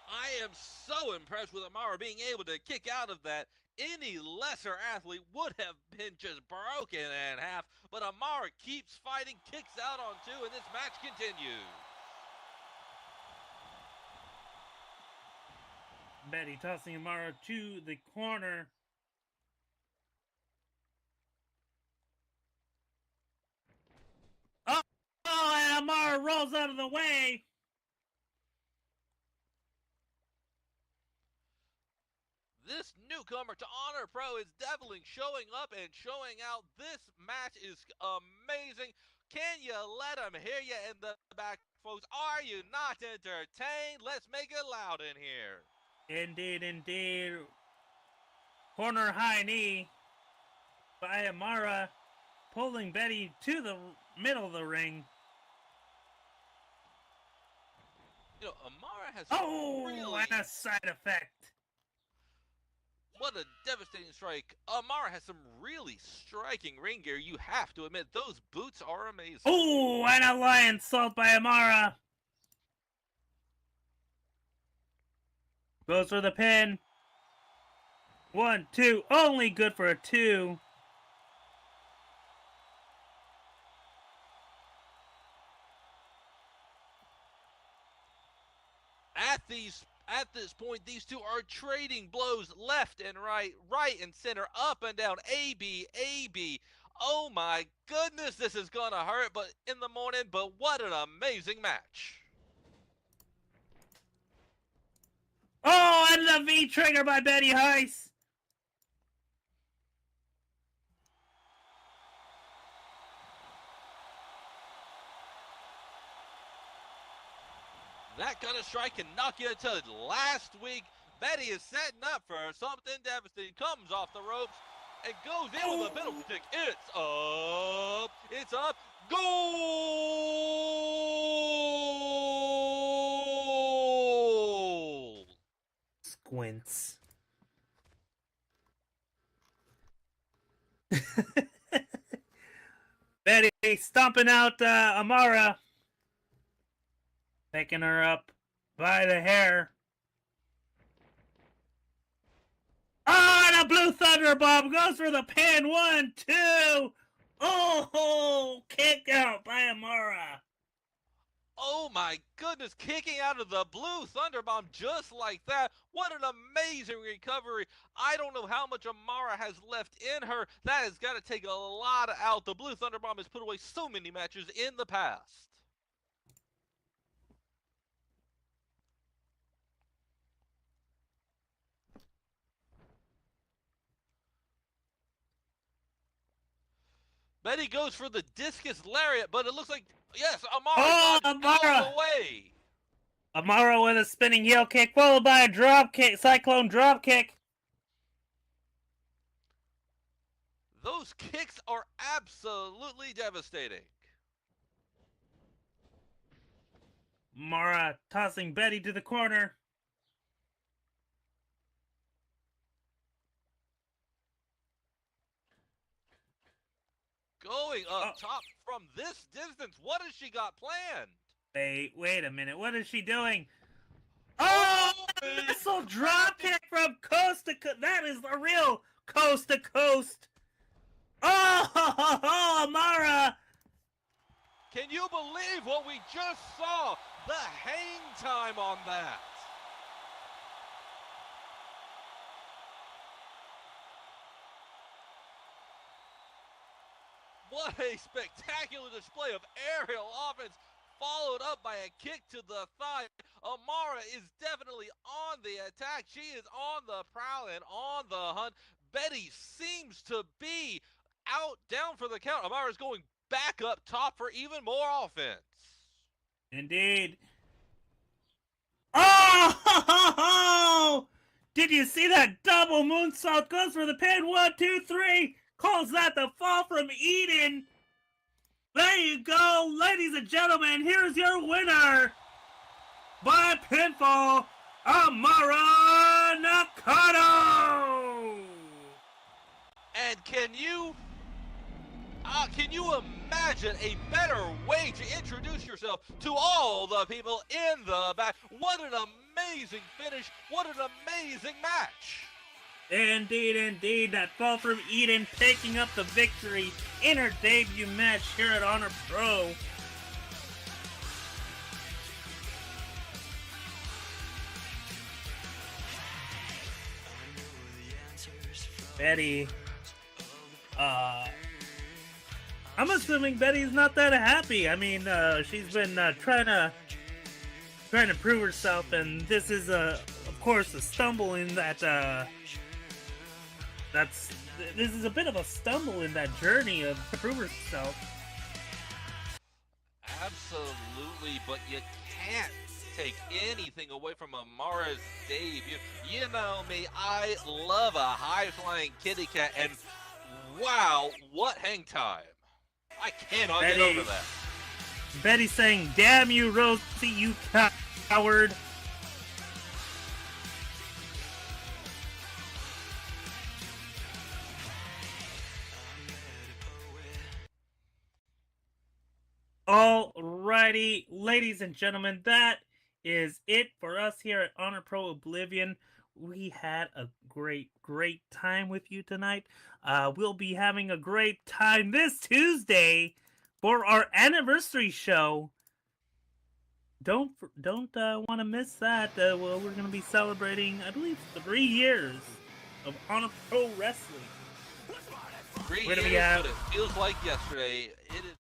I am so impressed with Amara being able to kick out of that. Any lesser athlete would have been just broken in half, but Amara keeps fighting, kicks out on two, and this match continues. Betty tossing Amara to the corner. Oh, and Amara rolls out of the way. This newcomer to Honor Pro is definitely showing up and showing out. This match is amazing. Can you let them hear you in the back, folks? Are you not entertained? Let's make it loud in here. Indeed, indeed. Corner high knee by Amara, pulling Betty to the middle of the ring. You know, Amara has and a side effect. What a devastating strike. Amara has some really striking ring gear. You have to admit, those boots are amazing. Oh, and a lion salt by Amara. Goes for the pin. 1, 2, only good for a 2. At this point, these two are trading blows left and right, right and center, up and down, AB, AB. Oh my goodness, this is gonna hurt but in the morning, but what an amazing match. Oh, and the V-trigger by Betty Heist. gonna strike and knock you into last week. Betty is setting up for something devastating. Comes off the ropes and goes in with a penalty kick. It's up. It's up. Goal! Squints. Betty stomping out Amara. Picking her up by the hair. Oh, and a blue thunder bomb goes for the pin. 1, 2. Oh, kick out by Amara. Oh my goodness, kicking out of the blue thunderbomb just like that. What an amazing recovery. I don't know how much Amara has left in her. That has got to take a lot out. The blue thunderbomb has put away so many matches in the past. Betty goes for the discus lariat, but it looks like, yes, Amara got out of the way. Amara with a spinning heel kick, followed by a drop kick, cyclone drop kick. Those kicks are absolutely devastating. Amara tossing Betty to the corner. Going up top from this distance. What has she got planned? Wait a minute. What is she doing? Oh, missile drop kick from coast to coast. That is the real coast to coast. Oh, Amara. Can you believe what we just saw? The hang time on that. What a spectacular display of aerial offense, followed up by a kick to the thigh. Amara is definitely on the attack. She is on the prowl and on the hunt. Betty seems to be down for the count. Amara is going back up top for even more offense. Indeed. Oh! Did you see that double moonsault? Goes for the pin. 1, 2, 3. Calls that the fall from Eden. There you go, ladies and gentlemen. Here's your winner by pinfall, Amara Nakano. And can you imagine a better way to introduce yourself to all the people in the back? What an amazing finish. What an amazing match. Indeed, indeed. That fall from Eden picking up the victory in her debut match here at Honor Pro. Betty, I'm assuming Betty's not that happy. I mean, she's been trying to prove herself, and this is of course a stumble in that this is a bit of a stumble in that journey of prove herself. Absolutely, but you can't take anything away from Amara's debut. You know me, I love a high-flying kitty cat, and wow, what hang time. I cannot get over that. Betty saying, "Damn you, Rosie, you coward." Alrighty, ladies and gentlemen, that is it for us here at Honor Pro Oblivion. We had a great time with you tonight. We'll be having a great time this Tuesday for our anniversary show. Don't want to miss that. Well, we're going to be celebrating, I believe, 3 years of Honor Pro Wrestling. 3 We're gonna years, be but it feels like yesterday. It is